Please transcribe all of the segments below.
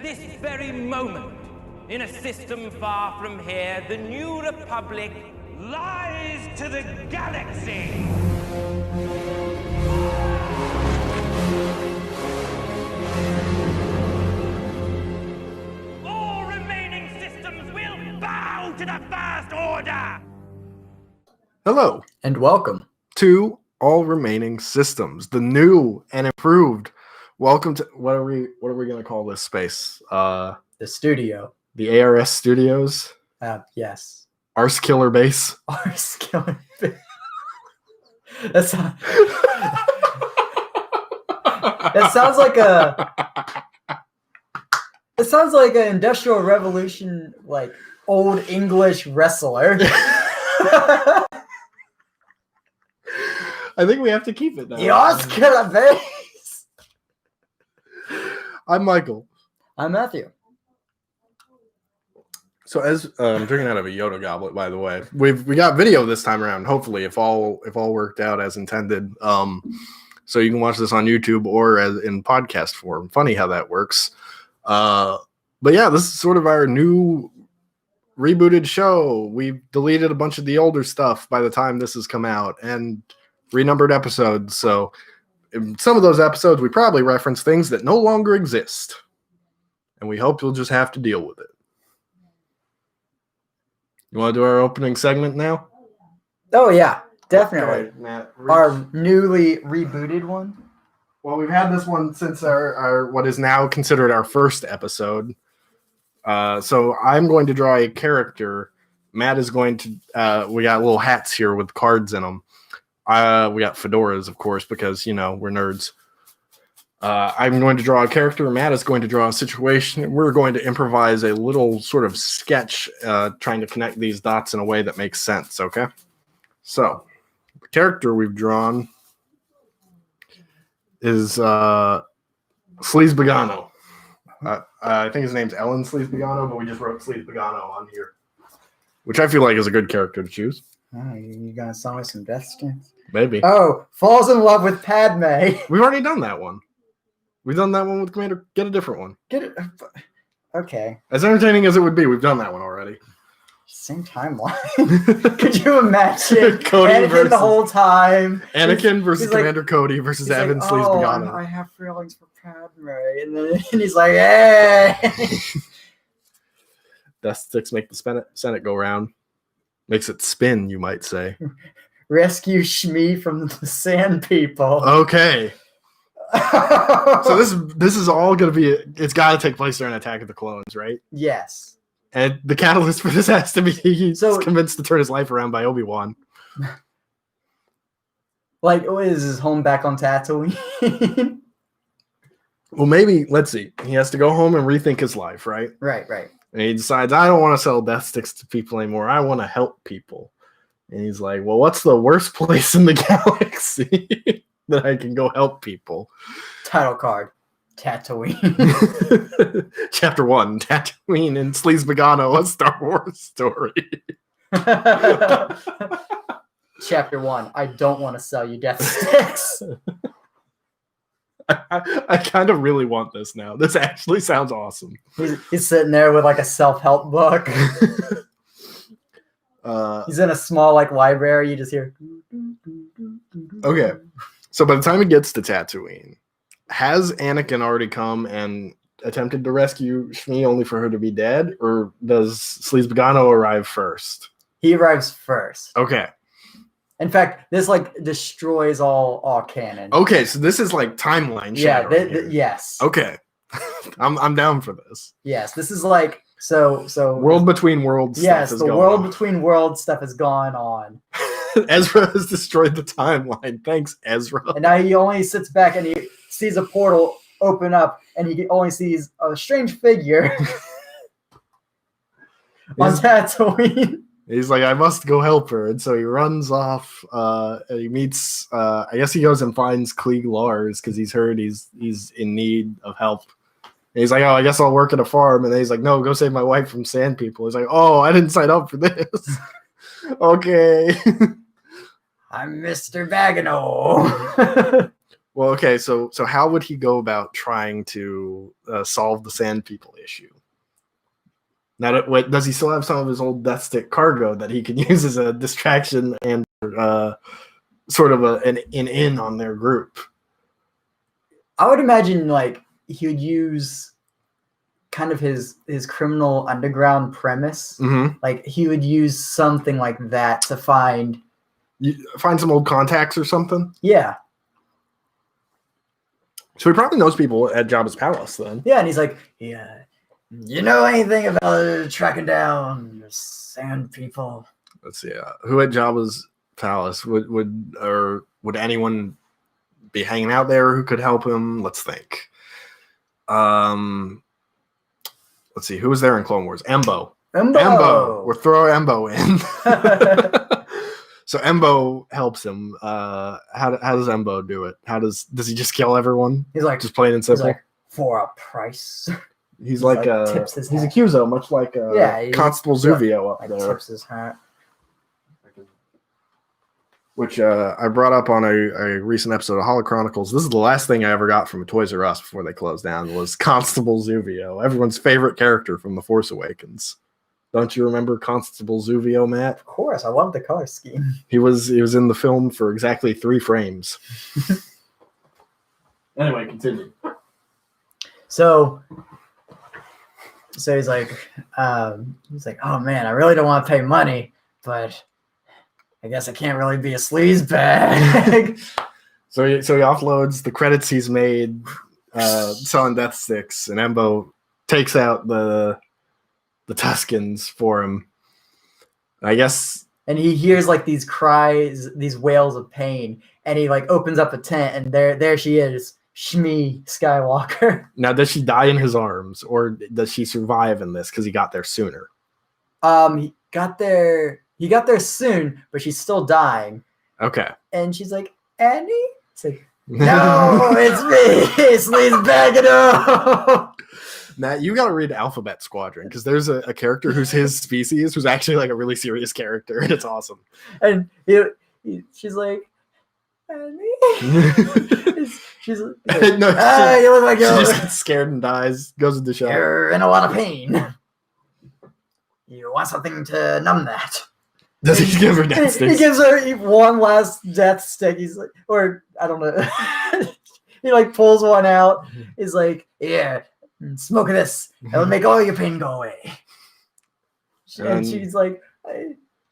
this very moment, in a system far from here, the New Republic lies to the galaxy. All remaining systems will bow to the First Order. Hello, and welcome to All Remaining Systems, the new and improved. Welcome to what are we going to call this space? The studio. The ARS Studios. Yes. ARSkiller Base. ARSkiller Base. That sounds like a. It sounds like an Industrial Revolution, like old English wrestler. I think we have to keep it now. The ARSkiller Base. I'm Michael. I'm Matthew. So as I'm drinking out of a Yoda goblet, by the way, we got video this time around. Hopefully, if all worked out as intended, so you can watch this on YouTube or as in podcast form. Funny how that works. But yeah, this is sort of our new rebooted show. We've deleted a bunch of the older stuff by the time this has come out and renumbered episodes. So in some of those episodes, we probably reference things that no longer exist, and we hope you'll just have to deal with it. You want to do our opening segment now? Oh, yeah, definitely. Okay, Matt, our newly rebooted one. Well, we've had this one since our what is now considered our first episode. So I'm going to draw a character. Matt is going to, we got little hats here with cards in them. We got fedoras, of course, because, you know, we're nerds. I'm going to draw a character. Matt is going to draw a situation. We're going to improvise a little sort of sketch trying to connect these dots in a way that makes sense, okay? So, the character we've drawn is Sleaze Bagano. I think his name's Ellen Sleaze Bagano, but we just wrote Sleaze Bagano on here, which I feel like is a good character to choose. Oh, you gonna song with some death skins? Maybe. Oh, falls in love with Padme. We've already done that one. We've done that one with Commander. Get a different one. Get it? Okay. As entertaining as it would be, we've done that one already. Same timeline. Could you imagine Cody Anakin versus, the whole time? Anakin versus he's like, Commander Cody versus Evan Sleaze Bagano. I have feelings for Padme. And then he's like, hey. Death sticks make the Senate go round. Makes it spin, you might say. Rescue Shmi from the Sand People. Okay. So this is all going to be, it's got to take place during Attack of the Clones, right? Yes. And the catalyst for this has to be he's so, convinced to turn his life around by Obi-Wan. Like, is his home back on Tatooine? Well, maybe, let's see. He has to go home and rethink his life, right? Right. And he decides, I don't want to sell death sticks to people anymore. I want to help people. And he's like, well, what's the worst place in the galaxy that I can go help people? Title card, Tatooine. Chapter 1, Tatooine and Sleaze Bagano, a Star Wars story. Chapter 1, I don't want to sell you death sticks. I kind of really want this now. This actually sounds awesome. He's sitting there with like a self-help book. He's in a small like library. You just hear. Okay, so by the time he gets to Tatooine, has Anakin already come and attempted to rescue Shmi only for her to be dead, or does Sleaze Bagano arrive first? He arrives first. Okay. In fact, this like destroys all canon. Okay, so this is like timeline. Yeah. Yes. Okay, I'm down for this. Yes, this is like so. World between worlds. Yes, stuff the world between worlds stuff has gone on. Ezra has destroyed the timeline. Thanks, Ezra. And now he only sits back and he sees a portal open up, and he only sees a strange figure on Tatooine. He's like, I must go help her. And so he runs off. And he meets, I guess he goes and finds Klieg Lars because he's heard he's in need of help. And he's like, oh, I guess I'll work at a farm. And then he's like, no, go save my wife from sand people. He's like, oh, I didn't sign up for this. Okay. I'm Mr. Bagano. Well, okay, so how would he go about trying to solve the Sand People issue? Now, does he still have some of his old Death Stick cargo that he can use as a distraction and sort of an in on their group? I would imagine like he would use kind of his criminal underground premise. Mm-hmm. Like he would use something like that to find some old contacts or something. Yeah. So he probably knows people at Jabba's palace then. Yeah, and he's like, yeah, you know anything about tracking down Sand People? Let's see. Who at Jabba's palace would anyone be hanging out there who could help him? Let's think. Let's see. Who was there in Clone Wars? Embo. We'll throw Embo in. So Embo helps him. How does Embo do it? Does he just kill everyone? He's like, just plain and simple. He's like, for a price. He's like tips his he's a hat. Cuso, much like Constable Zuvio up there. Tips his hat. Which I brought up on a recent episode of Holo Chronicles. This is the last thing I ever got from a Toys R Us before they closed down was Constable Zuvio, everyone's favorite character from The Force Awakens. Don't you remember Constable Zuvio, Matt? Of course, I love the color scheme. He was in the film for exactly 3 frames. Anyway, continue. So he's like, oh man, I really don't want to pay money, but I guess I can't really be a sleaze bag. So he offloads the credits he's made selling Death Sticks, and Embo takes out the Tuskens for him. I guess. And he hears like these cries, these wails of pain, and he like opens up a tent, and there she is, Shmi Skywalker. Now, does she die in his arms, or does she survive in this because he got there sooner? He got there soon, but she's still dying. Okay. And she's like, Annie? It's like, no, it's me. It's Sleaze Bagado. Matt, you got to read Alphabet Squadron because there's a character who's his species who's actually like a really serious character, and it's awesome. And she's like, Annie? she's like, no, you look like she just gets scared and dies, goes into shock. You're in a lot of pain. You want something to numb that. Does he give her death sticks? He gives her one last death stick. He's like, or I don't know. He like pulls one out. He's like, yeah, smoke this. It'll make all your pain go away. And she's like,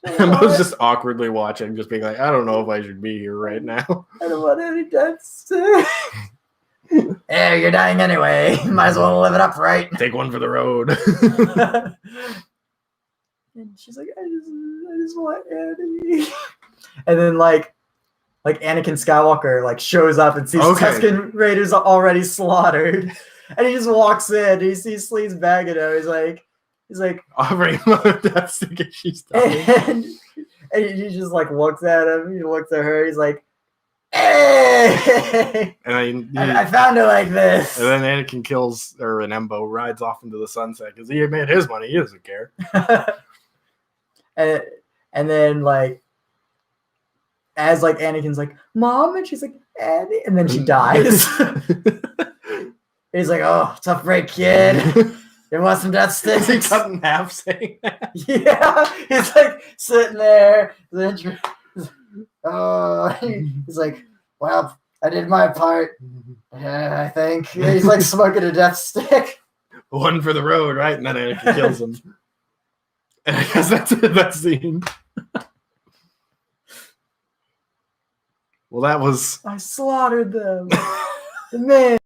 Embo's just awkwardly watching, just being like, I don't know if I should be here right now. I don't want any death stick. Yeah, you're dying anyway. Might as well live it up, right? Take one for the road. And she's like, I just want Annie. And then like Anakin Skywalker like shows up and sees Tusken Raiders already slaughtered. And he just walks in. He sees Sleaze Bagado. He's like offering another death stick and she's dying. And he just like looks at him. He looks at her. He's like, hey! And I found it like this. And then Anakin kills her, and Embo rides off into the sunset because he made his money. He doesn't care. And then like as like Anakin's like, Mom, and she's like, Annie, and then she dies. He's like, oh, tough break, kid. You want some death sticks? He cut in half saying that. Yeah, he's like sitting there. He's like, well, I did my part. I think he's like smoking a death stick. One for the road, right? And then Anakin kills him. And I guess that's it, that scene. Well, that was... I slaughtered them. The man.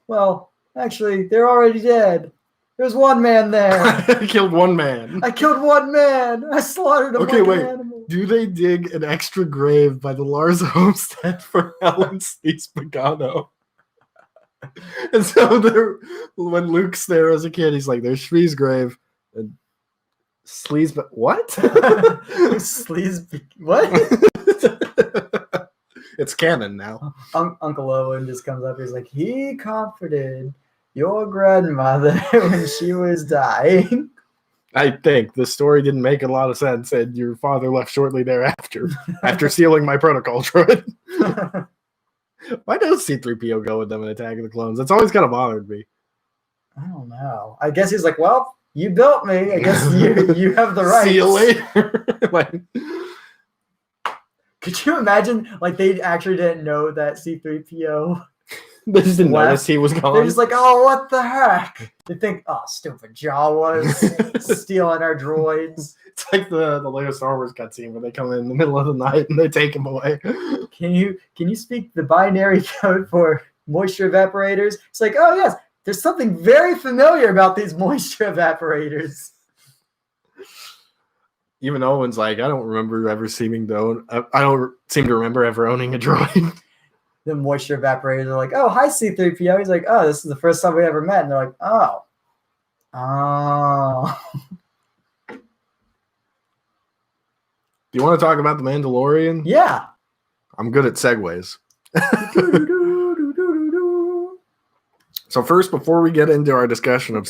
Well, actually, they're already dead. There's one man there. I killed one man. I killed one man. I slaughtered him like an animal. Do they dig an extra grave by the Lars homestead for Helen Sleaze Bagado? And so when Luke's there as a kid, he's like, there's Shree's grave. And Sleaze, but what? Sleaze, what? It's canon now. Uncle Owen just comes up. He's like, he comforted your grandmother when she was dying. I think the story didn't make a lot of sense, and your father left shortly thereafter, after stealing my protocol droid. Why does C-3PO go with them in Attack of the Clones? That's always kind of bothered me. I don't know. I guess he's like, well, you built me. I guess you have the right. See you later. Like, could you imagine, like, they actually didn't know that C-3PO they just didn't left? notice he was gone. They're just like, oh, what the heck? They think, oh, stupid Jawas stealing our droids. It's like the Lego Star Wars cutscene where they come in the middle of the night and they take him away. Can you speak the binary code for moisture evaporators? It's like, oh yes, there's something very familiar about these moisture evaporators. Even Owen's like, I don't remember ever seeming to own. I don't seem to remember ever owning a droid. The moisture evaporators are like, oh, hi C-3PO. He's like, oh, this is the first time we ever met. And they're like, oh. Do you want to talk about the Mandalorian? Yeah. I'm good at segues. So first, before we get into our discussion of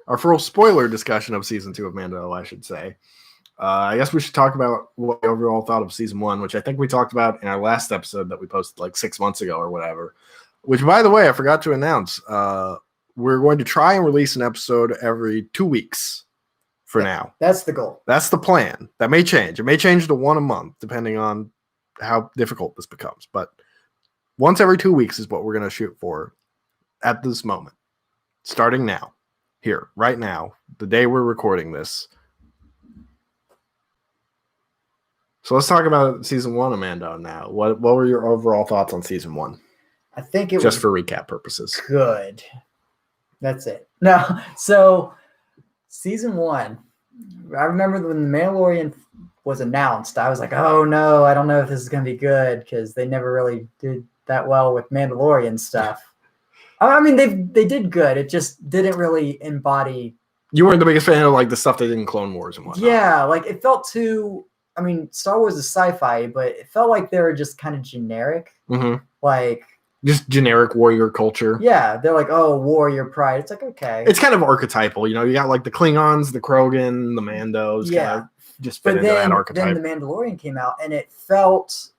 our full spoiler discussion of season 2 of Mando, I should say, I guess we should talk about what we overall thought of season 1, which I think we talked about in our last episode that we posted like 6 months ago or whatever. Which, by the way, I forgot to announce. We're going to try and release an episode every 2 weeks for now. That's the goal. That's the plan. That may change. It may change to 1 a month, depending on how difficult this becomes. But once every 2 weeks is what we're going to shoot for at this moment. Starting now. Here, right now, the day we're recording this. So let's talk about season 1 of Mando now. What were your overall thoughts on season 1? I think it just was for recap purposes. Good. That's it. No, so season 1, I remember when The Mandalorian was announced, I was like, oh no, I don't know if this is going to be good because they never really did that well with Mandalorian stuff. I mean, they did good. It just didn't really embody. You weren't the biggest fan of like the stuff they did in Clone Wars and whatnot. Yeah, like it felt too. I mean, Star Wars is sci-fi, but it felt like they were just kind of generic. Mm-hmm. Like just generic warrior culture. Yeah, they're like, oh, warrior pride. It's like, okay. It's kind of archetypal, you know. You got like the Klingons, the Krogan, the Mandos. Yeah, kind of just fit into that archetype. Then The Mandalorian came out, and it felt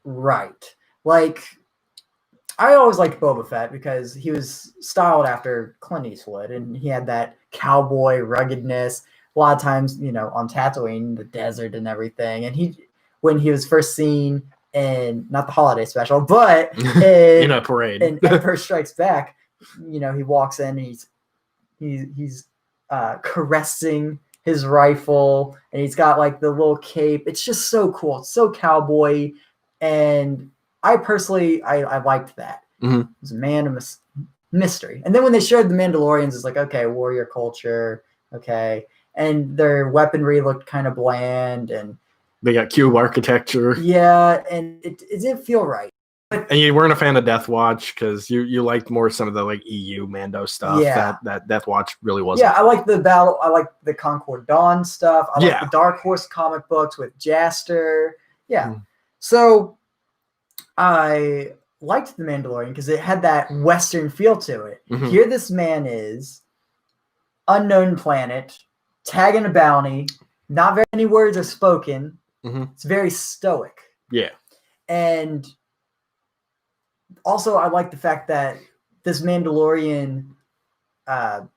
right. Like, I always liked Boba Fett because he was styled after Clint Eastwood, and he had that cowboy ruggedness. A lot of times, you know, on Tatooine, the desert and everything. And when he was first seen in, not the holiday special, but in a parade, in Empire Strikes Back, you know, he walks in, and he's caressing his rifle, and he's got like the little cape. It's just so cool. It's so cowboy, and I personally, I liked that. Mm-hmm. It was a man of mystery. And then when they showed the Mandalorians, it's like, okay, warrior culture, okay. And their weaponry looked kind of bland, and they got cube architecture. Yeah, and it didn't feel right. And you weren't a fan of Death Watch because you liked more some of the like EU Mando stuff. Yeah. That Death Watch really wasn't. Yeah, I like the battle. I like the Concord Dawn stuff. I like the Dark Horse comic books with Jaster. Yeah. So I liked The Mandalorian because it had that Western feel to it. Mm-hmm. Here this man is, unknown planet, tagging a bounty, not very many words are spoken. Mm-hmm. It's very stoic. Yeah. And also I like the fact that this Mandalorian, I'm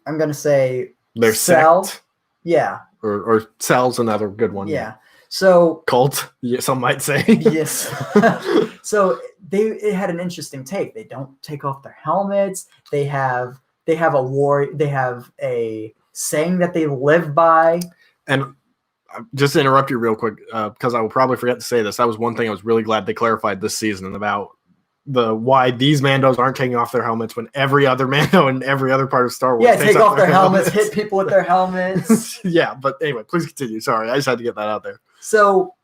going to say their Cell. sect. Yeah. Or Cell's another good one. Yeah. So cult, some might say. Yes. So it had an interesting take. They don't take off their helmets. They have a saying that they live by. And just to interrupt you real quick, because I will probably forget to say this. That was one thing I was really glad they clarified this season about why these Mandos aren't taking off their helmets when every other Mando in every other part of Star Wars take off their helmets, hit people with their helmets. Yeah, but anyway, please continue. Sorry, I just had to get that out there. So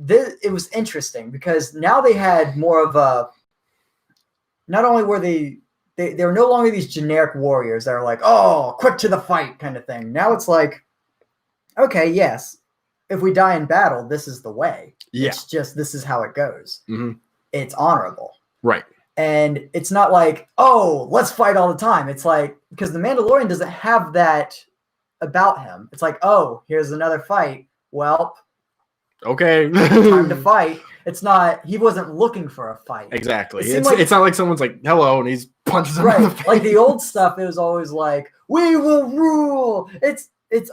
it was interesting because now they had more of a, not only were they were no longer these generic warriors that are like, oh, quick to the fight kind of thing. Now it's like, okay, yes, if we die in battle, this is the way. Yeah. It's just, this is how it goes. Mm-hmm. It's honorable. Right. And it's not like, oh, let's fight all the time. It's like, because the Mandalorian doesn't have that about him. It's like, oh, here's another fight. well, okay, time to fight. It's not. He wasn't looking for a fight. Exactly. It It's not like someone's like, hello, and he's punches him in the face. Like the old stuff, it was always like, we will rule. It's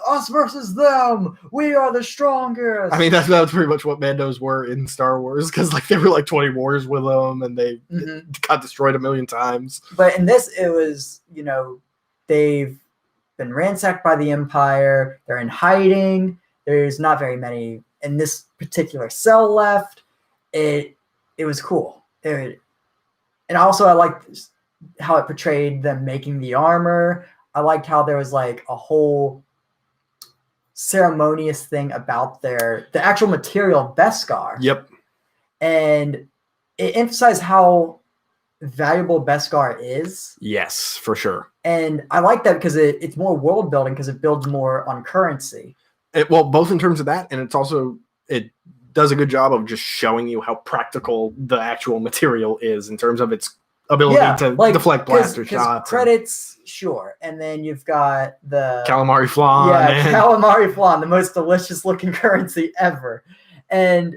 us versus them. We are the strongest. I mean, that's pretty much what Mandos were in Star Wars, because like there were like 20 wars with them, and they got destroyed a million times. But in this, it was, they've been ransacked by the Empire. They're in hiding. There's not very many in this particular cell left. It was cool. And also I liked how it portrayed them making the armor. I liked how there was like a whole ceremonious thing about the actual material of Beskar. Yep. And it emphasized how valuable Beskar is. Yes, for sure. And I like that because it's more world building, because it builds more on currency. Well, both in terms of that, and it does a good job of just showing you how practical the actual material is in terms of its ability to deflect blaster shots. Credits, sure. And then you've got the calamari flan. Yeah, calamari flan, the most delicious looking currency ever. And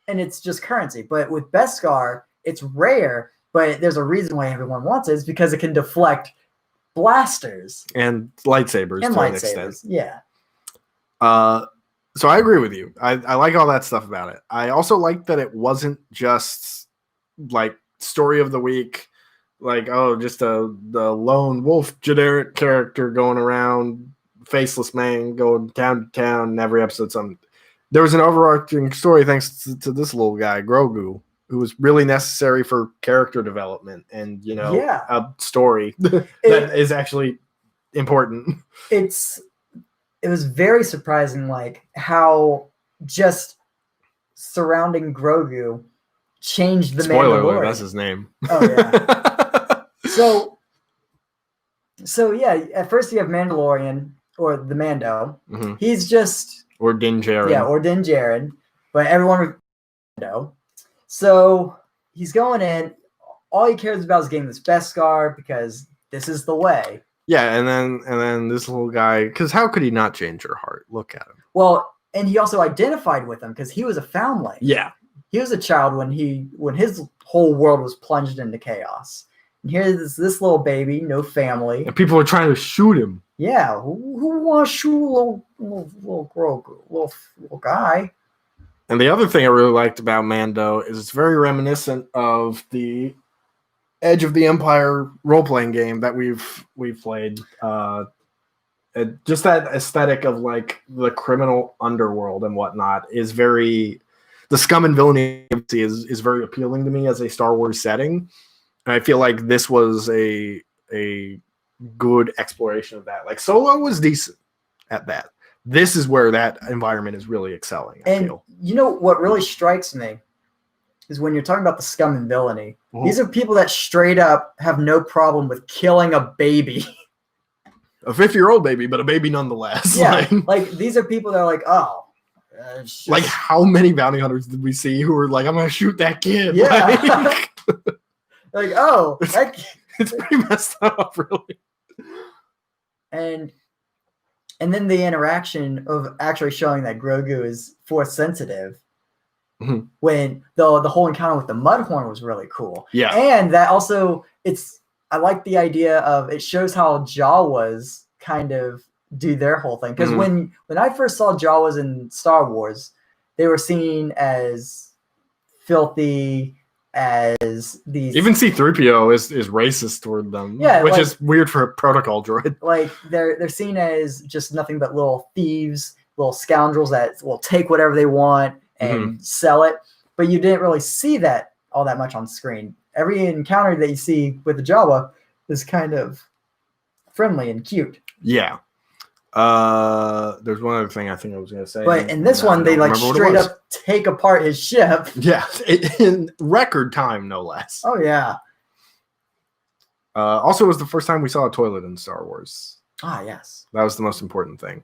it's just currency. But with Beskar, it's rare, but there's a reason why everyone wants it. It's because it can deflect blasters. And lightsabers to an extent. Yeah. So I agree with you. I like all that stuff about it. I also like that it wasn't just like story of the week, like, oh, just the lone wolf generic character going around, faceless man going town to town, and every episode something. There was an overarching story thanks to this little guy, Grogu, who was really necessary for character development and, a story that is actually important. It was very surprising, like, how just surrounding Grogu changed the Spoiler Mandalorian. alert, that's his name. Oh, yeah. so, yeah, at first you have Mandalorian, or the Mando. Mm-hmm. He's just... Or Din Djarin. Yeah, or Din Djarin. But everyone... Mando. So, he's going in. All he cares about is getting this Beskar, because this is the way. Yeah, and then this little guy, because how could he not change your heart? Look at him. Well, and he also identified with him because he was a foundling. Yeah, he was a child when his whole world was plunged into chaos. And here's this little baby, no family, and people are trying to shoot him. Yeah, who wants to shoot a little Grogu, little guy? And the other thing I really liked about Mando is it's very reminiscent of the Edge of the Empire role-playing game that we've played. Just that aesthetic of like the criminal underworld and whatnot is very, the scum and villainy is very appealing to me as a Star Wars setting. And I feel like this was a good exploration of that. Like Solo was decent at that. This is where that environment is really excelling. I feel. You know what really strikes me is when you're talking about the scum and villainy. Mm-hmm. These are people that straight up have no problem with killing a baby. A 50-year-old baby, but a baby nonetheless. Yeah, like these are people that are like, oh. Like how many bounty hunters did we see who were like, I'm going to shoot that kid? Yeah. Like, oh. It's pretty messed up, really. And then the interaction of actually showing that Grogu is force sensitive. Mm-hmm. When the whole encounter with the Mudhorn was really cool. Yeah. And that also, I like the idea of, it shows how Jawas kind of do their whole thing. Because when I first saw Jawas in Star Wars, they were seen as filthy, as these... Even C-3PO is racist toward them. Yeah, which is weird for a protocol droid. Like, they're seen as just nothing but little thieves, little scoundrels that will take whatever they want and sell it, but you didn't really see that all that much on screen. Every encounter that you see with the Jawa is kind of friendly and cute. Yeah. There's one other thing I think I was going to say. But in this one, they like straight up take apart his ship. Yeah, in record time, no less. Oh, yeah. Also, it was the first time we saw a toilet in Star Wars. Ah, yes. That was the most important thing.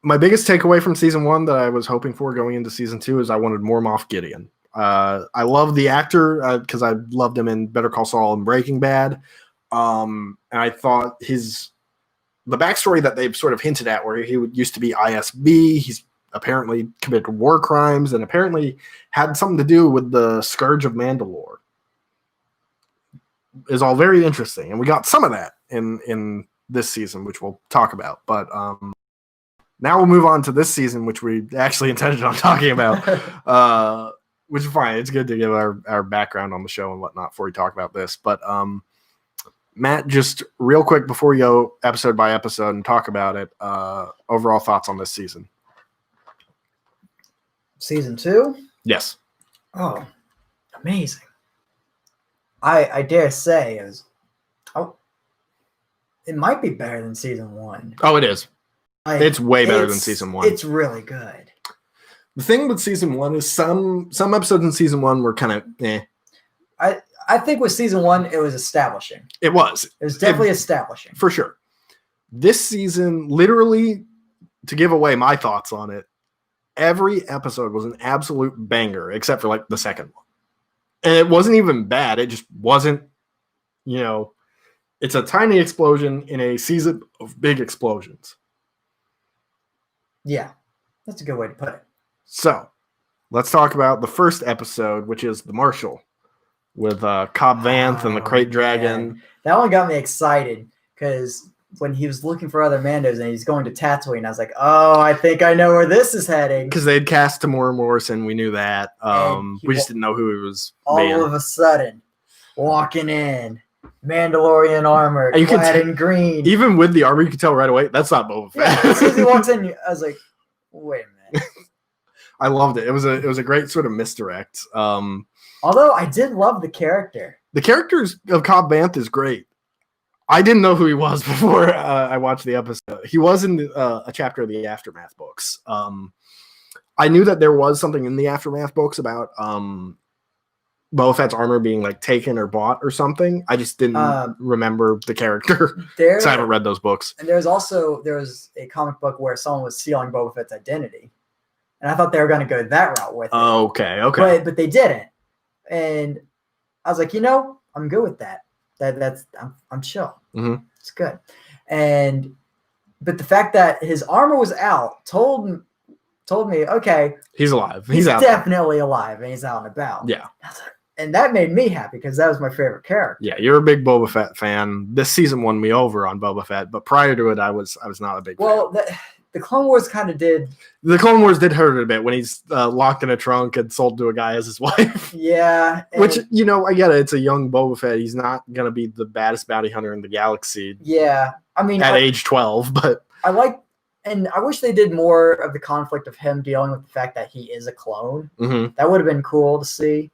My biggest takeaway from season 1 that I was hoping for going into season 2 is I wanted more Moff Gideon. I love the actor because I loved him in Better Call Saul and Breaking Bad. And I thought his the backstory that they've sort of hinted at, where he used to be ISB, he's apparently committed war crimes and apparently had something to do with the Scourge of Mandalore, is all very interesting. And we got some of that in this season, which we'll talk about. But now we'll move on to this season, which we actually intended on talking about, which is fine. It's good to give our background on the show and whatnot before we talk about this. But Matt, just real quick before we go episode by episode and talk about it, overall thoughts on this season. Season 2? Yes. Oh, amazing. I dare say it might be better than season 1. Oh, it is. It's way better than season 1. It's really good. The thing with season 1 is some episodes in season 1 were kind of eh. I think with season 1, it was establishing. It was. It was definitely establishing. For sure. This season, literally, to give away my thoughts on it, every episode was an absolute banger, except for like the second one. And it wasn't even bad. It just wasn't, it's a tiny explosion in a season of big explosions. Yeah, that's a good way to put it. So, let's talk about the first episode, which is The Marshal, with Cobb Vanth and the Crate Dragon. Man. That one got me excited, because when he was looking for other Mandos and he's going to Tatooine, I was like, oh, I think I know where this is heading. Because they'd cast Tamora Morrison, we knew that. We just didn't know who he was. All of a sudden, walking in, Mandalorian armor, clad in green. Even with the armor, you could tell right away, that's not Boba Fett. Yeah, as soon as he walks in, I was like, wait a minute. I loved it. It was a great sort of misdirect. Although I did love the character. The characters of Cobb Vanth is great. I didn't know who he was before I watched the episode. He was in a chapter of the Aftermath books. I knew that there was something in the Aftermath books about Boba Fett's armor being like taken or bought or something. I just didn't remember the character. So I haven't read those books. And there was a comic book where someone was stealing Boba Fett's identity. And I thought they were going to go that route with it. Okay. But they didn't. And I was like, I'm good with that. I'm chill. Mm-hmm. It's good. But the fact that his armor was out told me, okay, he's alive. He's definitely alive, and he's out and about. Yeah. And that made me happy because that was my favorite character. Yeah, you're a big Boba Fett fan. This season won me over on Boba Fett, but prior to it, I was not a big fan. Well, the Clone Wars kind of did. The Clone Wars did hurt it a bit when he's locked in a trunk and sold to a guy as his wife. Yeah. Which, I get it. It's a young Boba Fett. He's not going to be the baddest bounty hunter in the galaxy. Yeah. I mean, at age 12, but. And I wish they did more of the conflict of him dealing with the fact that he is a clone. Mm-hmm. That would have been cool to see.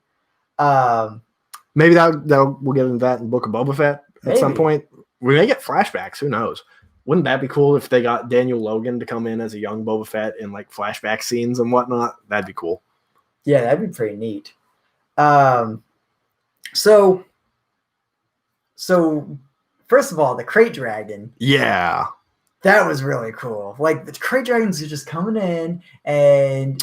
Maybe we'll get into that in Book of Boba Fett at some point. We may get flashbacks. Who knows? Wouldn't that be cool if they got Daniel Logan to come in as a young Boba Fett in like flashback scenes and whatnot? That'd be cool. Yeah, that'd be pretty neat. So first of all, the Crate Dragon. Yeah. That was really cool. Like, the Crate Dragons are just coming in, and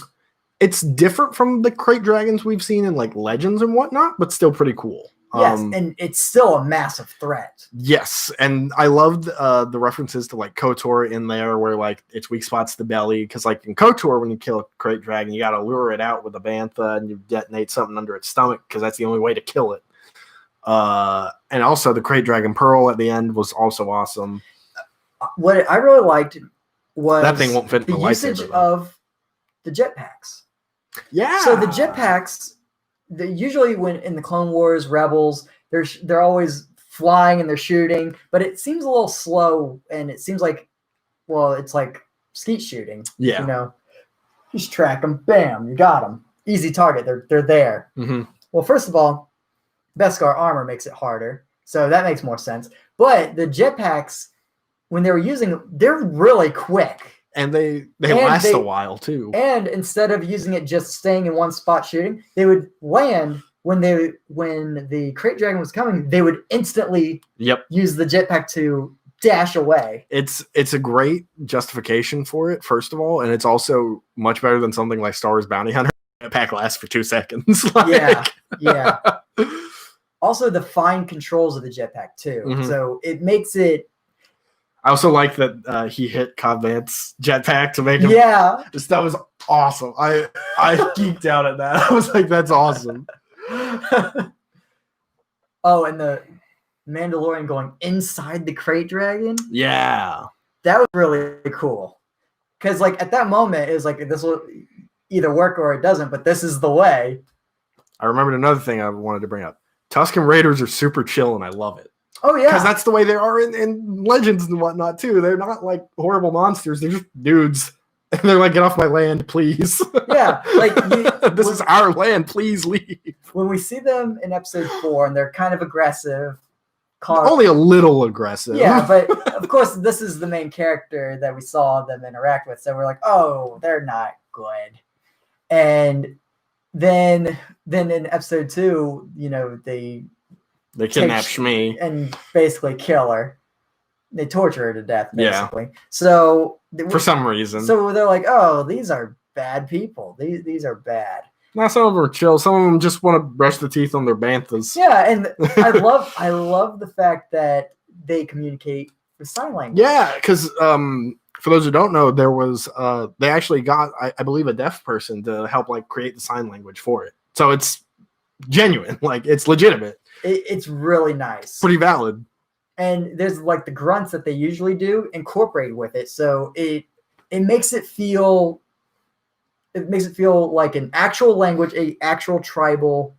it's different from the Crate Dragons we've seen in like Legends and whatnot, but still pretty cool. Yes, and it's still a massive threat. Yes, and I loved the references to like KOTOR in there, where like its weak spot's the belly, because like in KOTOR, when you kill a Crate Dragon, you got to lure it out with a bantha and you detonate something under its stomach, because that's the only way to kill it. And also the Crate Dragon Pearl at the end was also awesome. What I really liked was that thing won't fit the usage of the jetpacks. Yeah. So the jetpacks, usually when in the Clone Wars, Rebels, they're always flying and they're shooting, but it seems a little slow, and it seems like, well, it's like skeet shooting. Yeah. Just track them, bam, you got them. Easy target. They're there. Mm-hmm. Well, first of all, Beskar armor makes it harder, so that makes more sense. But the jetpacks, when they were using them, they're really quick. And they last a while too. And instead of using it just staying in one spot shooting, they would land when the Crate Dragon was coming, they would instantly use the jetpack to dash away. It's a great justification for it, first of all, and it's also much better than something like Star Wars Bounty Hunter. Jetpack lasts for 2 seconds. Yeah. Also, the fine controls of the jetpack too. Mm-hmm. So it makes it. I also like that he hit Cobb Vanth's jetpack to make him. Yeah. That was awesome. I geeked out at that. I was like, that's awesome. Oh, and the Mandalorian going inside the crate dragon. Yeah. That was really cool. Because, like, at that moment, it was like, this will either work or it doesn't, but this is the way. I remembered another thing I wanted to bring up. Tusken Raiders are super chill, and I love it. Oh, yeah. Because that's the way they are in Legends and whatnot, too. They're not, like, horrible monsters. They're just dudes. And they're like, get off my land, please. Yeah. Like, this is our land. Please leave. When we see them in episode 4, and they're kind of aggressive. Only a little aggressive. Yeah, but of course, this is the main character that we saw them interact with. So we're like, oh, they're not good. And then in episode 2, you know, they kidnap Shmi and basically kill her. They torture her to death, basically. Yeah. So for some reason. So they're like, oh, these are bad people. These are bad. Now some of them are chill. Some of them just want to brush the teeth on their banthas. Yeah, and I love the fact that they communicate with sign language. Yeah, because for those who don't know, there was they actually got I believe a deaf person to help like create the sign language for it. So it's genuine, like it's legitimate. It's really nice, pretty valid. And there's like the grunts that they usually do incorporated with it, so it makes it feel. It makes it feel like an actual language, a actual tribal.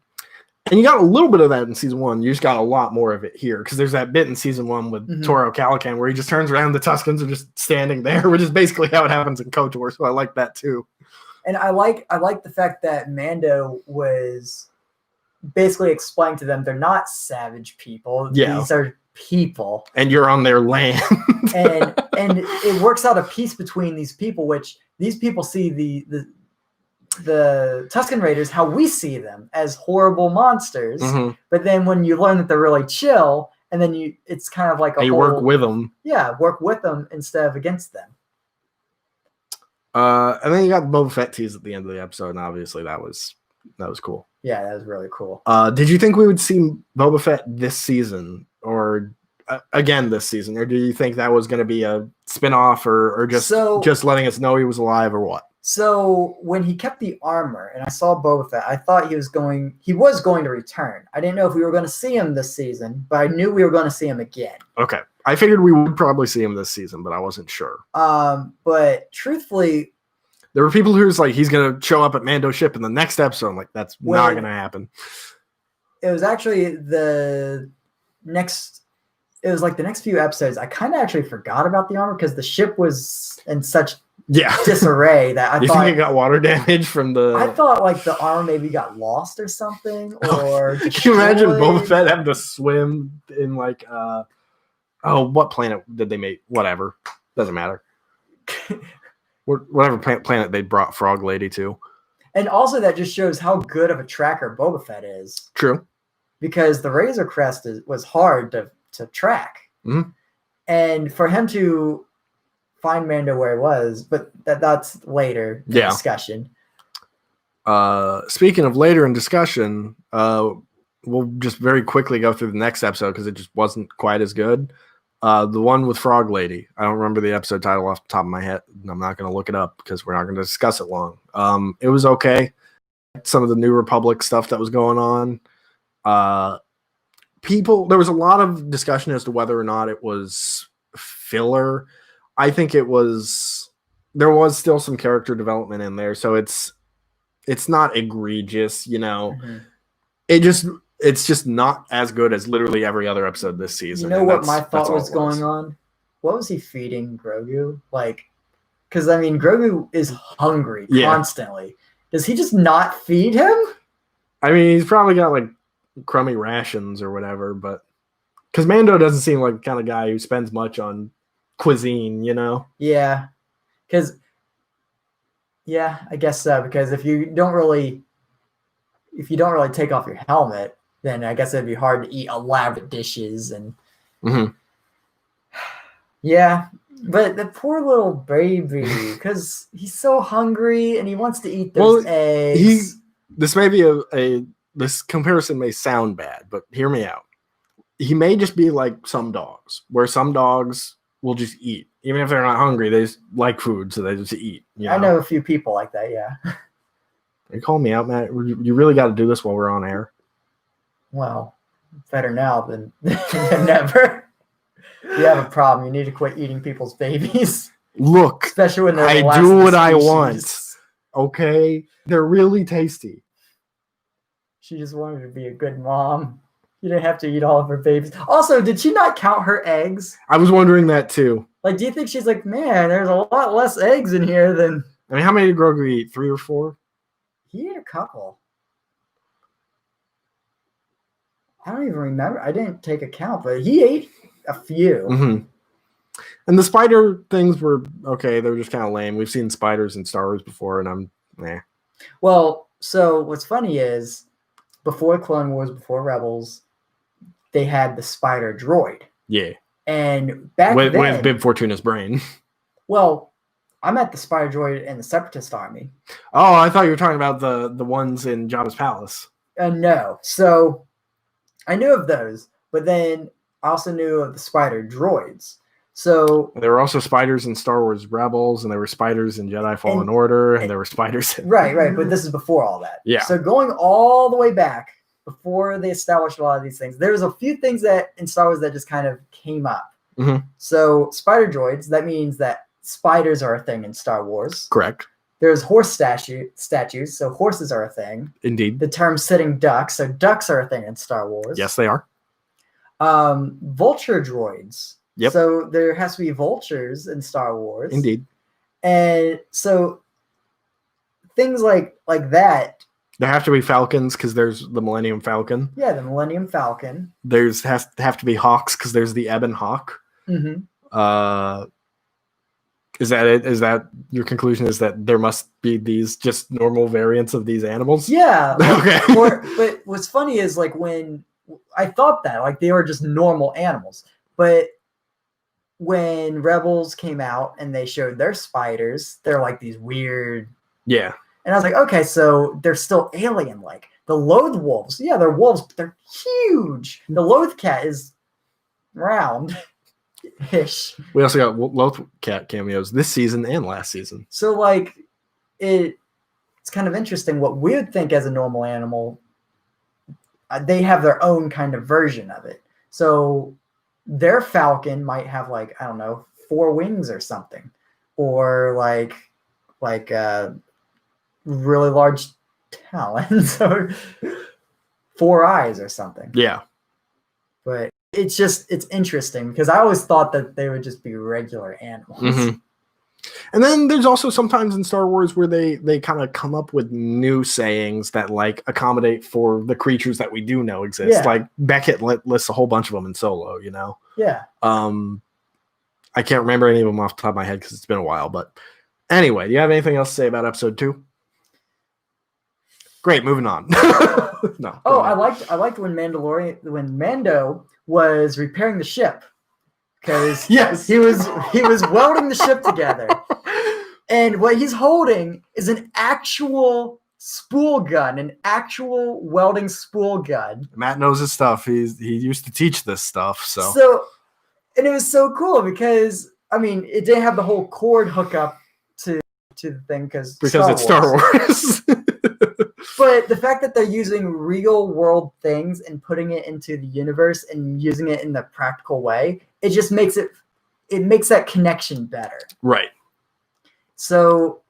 And you got a little bit of that in season 1. You just got a lot more of it here because there's that bit in season 1 with Toro Calican where he just turns around, the Tuskens are just standing there, which is basically how it happens in KOTOR. So I like that too. And I like the fact that Mando was basically explaining to them they're not savage people. Yeah. These are people. And you're on their land. and it works out a peace between these people, which these people see the Tusken Raiders how we see them as horrible monsters, but then when you learn that they're really chill, and then it's kind of like you work with them. Yeah, work with them instead of against them. And then you got the Boba Fett tease at the end of the episode, and obviously that was cool. Yeah, that was really cool. Did you think we would see Boba Fett this season, or again this season, or do you think that was going to be a spin-off, or just letting us know he was alive, or what? So when he kept the armor and I saw Boba Fett, I thought he was going to return. I didn't know if we were going to see him this season, but I knew we were going to see him again. Okay. I figured we would probably see him this season, but I wasn't sure. But truthfully, there were people who was like, he's going to show up at Mando's ship in the next episode. I'm like, that's not going to happen. It was actually the next few episodes. I kind of actually forgot about the armor because the ship was in such disarray that I thought. You think it got water damage from the. I thought like the armor maybe got lost or something. Or can you imagine Boba Fett having to swim in like what planet did they make? Whatever, doesn't matter. Whatever planet they brought Frog Lady to. And also that just shows how good of a tracker Boba Fett is. True. Because the Razor Crest was hard to track, and for him to find Mando where he was, but that's later in discussion. Speaking of later in discussion, we'll just very quickly go through the next episode because it just wasn't quite as good. The one with Frog Lady. I don't remember the episode title off the top of my head, and I'm not going to look it up because we're not going to discuss it long. It was okay. Some of the New Republic stuff that was going on. There was a lot of discussion as to whether or not it was filler. I think there was still some character development in there, so it's not egregious, you know. It's just not as good as literally every other episode this season. You know what my thought was going on? What was he feeding Grogu? Like, because I mean, Grogu is hungry constantly. Does he just not feed him? I mean, he's probably got like crummy rations or whatever, but because Mando doesn't seem like the kind of guy who spends much on cuisine, you know? Yeah. I guess so, because if you don't really take off your helmet, then I guess it'd be hard to eat elaborate dishes and yeah, but the poor little baby, because he's so hungry and he wants to eat those eggs. This may be this comparison may sound bad, but hear me out. He may just be like some dogs, where some dogs will just eat. Even if they're not hungry, they just like food, so they just eat. I know a few people like that, yeah. Are you calling me out, Matt? You really got to do this while we're on air? Well, better now than never. You have a problem. You need to quit eating people's babies. Look, especially when they're I do what I want. Okay? They're really tasty. She just wanted to be a good mom. You didn't have to eat all of her babies. Also, did she not count her eggs? I was wondering that too. Like, do you think she's like, man, there's a lot less eggs in here than... I mean, how many did Grogu eat? 3 or 4? He ate a couple. I don't even remember. I didn't take a count, but he ate a few. Mm-hmm. And the spider things were okay. They were just kind of lame. We've seen spiders in Star Wars before, and I'm Well, so what's funny is before Clone Wars, before Rebels, they had the spider droid. Yeah. And back with then... Bib Fortuna's brain. Well, I'm at the spider droid in the Separatist army. Oh, I thought you were talking about the ones in Jabba's palace. No. So I knew of those, but then I also knew of the spider droids. So there were also spiders in Star Wars Rebels, and there were spiders in Jedi Fallen Order, and there were spiders in... Right, but this is before all that. Yeah. So going all the way back, before they established a lot of these things, there's a few things that in Star Wars that just kind of came up. Mm-hmm. So spider droids, that means that spiders are a thing in Star Wars. Correct. There's horse statues, so horses are a thing. Indeed. The term sitting ducks, so ducks are a thing in Star Wars. Yes, they are. Vulture droids. Yep. So there has to be vultures in Star Wars. Indeed. And so things like that. There have to be falcons because there's the Millennium Falcon. Yeah, the Millennium Falcon. There's have to be hawks because there's the Ebon Hawk. Mm-hmm. Is that it? Is that your conclusion? Is that there must be these just normal variants of these animals? Yeah. Okay. But what's funny is like when I thought that like they were just normal animals, but when Rebels came out and they showed their spiders, they're like these weird. Yeah. And I was like, okay, so they're still alien-like. The Loathe wolves, yeah, they're wolves, but they're huge. The Loathe cat is round-ish. We also got Loathe cat cameos this season and last season. So, like, it's kind of interesting what we would think as a normal animal. They have their own kind of version of it. So their falcon might have, like, I don't know, 4 wings or something. Or, like really large talons or 4 eyes or something. Yeah. But it's interesting because I always thought that they would just be regular animals. Mm-hmm. And then there's also sometimes in Star Wars where they kind of come up with new sayings that like accommodate for the creatures that we do know exist. Yeah. Like Beckett lists a whole bunch of them in Solo, you know? Yeah. I can't remember any of them off the top of my head because it's been a while, but anyway, do you have anything else to say about episode 2? Great, moving on. No. Oh, I liked when Mando was repairing the ship because yes, he was welding the ship together, and what he's holding is an actual spool gun, an actual welding spool gun. Matt knows his stuff. He used to teach this stuff, so and it was so cool because I mean it didn't have the whole cord hookup to the thing because it's Star Wars. But the fact that they're using real world things and putting it into the universe and using it in the practical way, it just makes that connection better. Right. So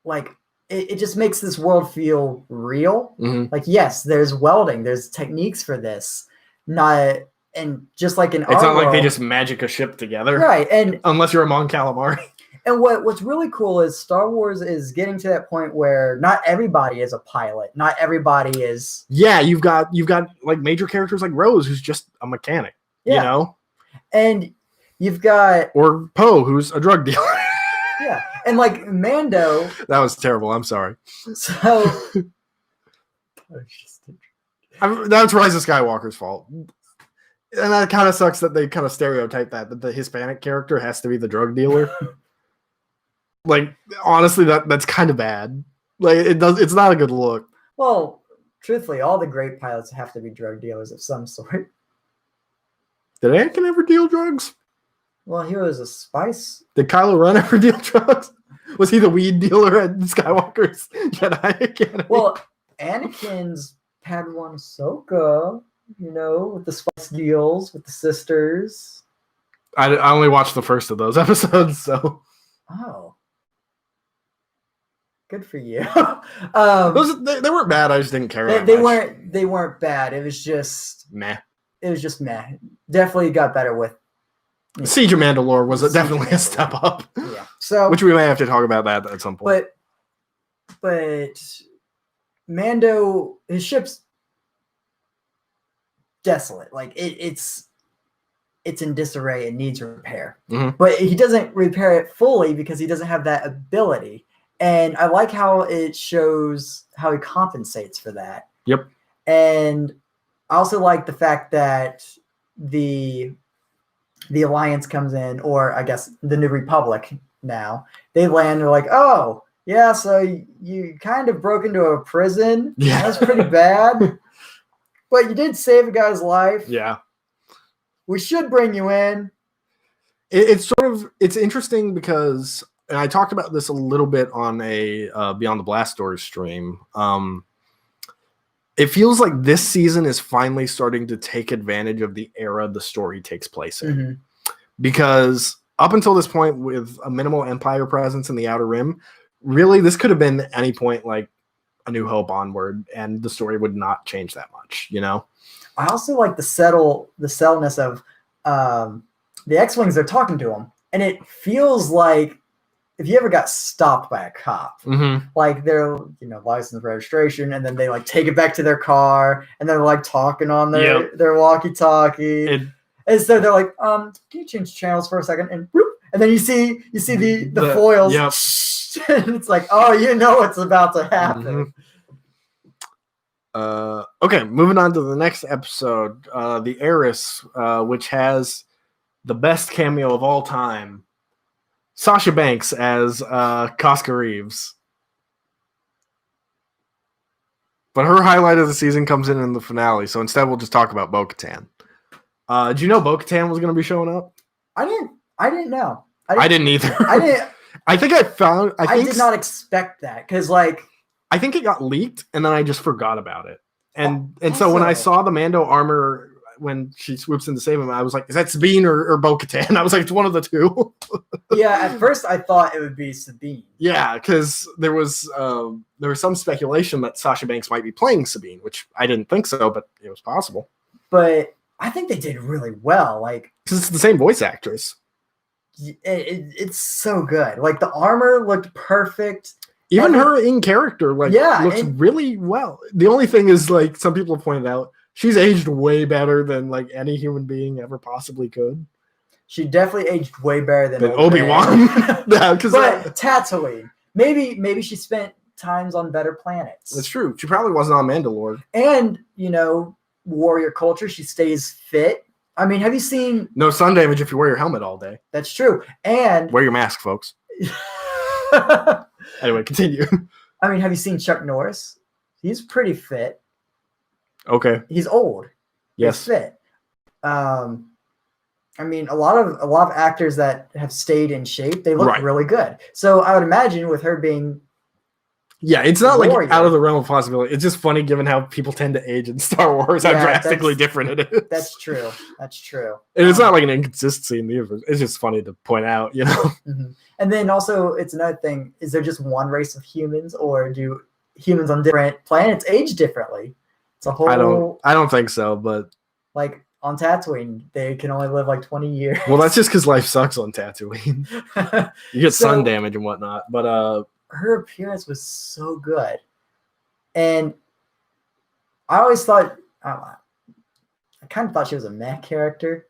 like it just makes this world feel real. Mm-hmm. Like, yes, there's welding, there's techniques for this. And just like in it's not like they just magic a ship together. Right. And unless you're a Mon Calamari. And what's really cool is Star Wars is getting to that point where not everybody is a pilot. Not everybody is. Yeah, you've got like major characters like Rose, who's just a mechanic. Yeah. You know? And you've got or Poe, who's a drug dealer. Yeah. And like Mando. That was terrible. I'm sorry. So that's Rise of Skywalker's fault. And that kind of sucks that they kind of stereotype that the Hispanic character has to be the drug dealer. Like, honestly, that's kind of bad. Like, it's not a good look. Well, truthfully, all the great pilots have to be drug dealers of some sort. Did Anakin ever deal drugs? Well, he was a spice. Did Kylo Ren ever deal drugs? Was he the weed dealer at Skywalker's Jedi Academy? Well, Anakin's Padawan Ahsoka, with the spice deals with the sisters. I only watched the first of those episodes, so. Oh. Good for you. They weren't bad. I just didn't care. They weren't bad. It was just meh. It was just meh. Definitely got better with Siege of Mandalore was definitely a step up. Yeah. So which we may have to talk about that at some point. But Mando, his ship's desolate. Like it's in disarray. It needs repair. Mm-hmm. But he doesn't repair it fully because he doesn't have that ability. And I like how it shows how he compensates for that. Yep. And I also like the fact that the Alliance comes in, or I guess the New Republic now. They land, they're like, oh, yeah, so you kind of broke into a prison. Yeah. That's pretty bad. But you did save a guy's life. Yeah. We should bring you in. It's interesting because, and I talked about this a little bit on a Beyond the Blast Doors stream. It feels like this season is finally starting to take advantage of the era the story takes place in. Mm-hmm. Because up until this point, with a minimal Empire presence in the Outer Rim, really this could have been any point like A New Hope onward, and the story would not change that much, I also like the settledness of the X-Wings are talking to him. And it feels like if you ever got stopped by a cop, mm-hmm. like their license registration, and then they like take it back to their car, and they're like talking on their walkie-talkie, and so they're like, "Can you change channels for a second?" And whoop, and then you see the foils, yep. and it's like, oh, what's about to happen. Mm-hmm. Okay, moving on to the next episode, the Heiress, which has the best cameo of all time. Sasha Banks as Casca Reeves. But her highlight of the season comes in the finale, so instead we'll just talk about Bo-Katan. Did you know Bo-Katan was going to be showing up? I didn't know. I didn't either. I didn't. I did not expect that because, I think it got leaked, and then I just forgot about it. And so when I saw the Mando armor when she swoops in to save him, I was like, is that Sabine or Bo-Katan? I was like, it's one of the two. Yeah, at first I thought it would be Sabine. Yeah, because there was some speculation that Sasha Banks might be playing Sabine, which I didn't think so, but it was possible. But I think they did really well. Because it's the same voice actress. It's so good. The armor looked perfect. Even her in character, looks really well. The only thing is, some people have pointed out, she's aged way better than any human being ever possibly could. She definitely aged way better than Obi-Wan. Yeah, but Tatooine. Maybe she spent times on better planets. That's true. She probably wasn't on Mandalore. And warrior culture. She stays fit. I mean, have you seen? No sun damage if you wear your helmet all day. That's true. And wear your mask, folks. Anyway, continue. I mean, have you seen Chuck Norris? He's pretty fit. Okay. He's old. Yes. He's fit. I mean, a lot of actors that have stayed in shape, they look really good. So I would imagine with her being, it's not out of the realm of possibility. It's just funny given how people tend to age in Star Wars, how drastically different it is. That's true. That's true. And it's not an inconsistency in the universe. It's just funny to point out, Mm-hmm. And then also, it's another thing: is there just one race of humans, or do humans on different planets age differently? It's a whole. I don't think so, but on Tatooine, they can only live 20 years. Well, that's just because life sucks on Tatooine. You get sun damage and whatnot, but her appearance was so good, and I always thought I kind of thought she was a meh character.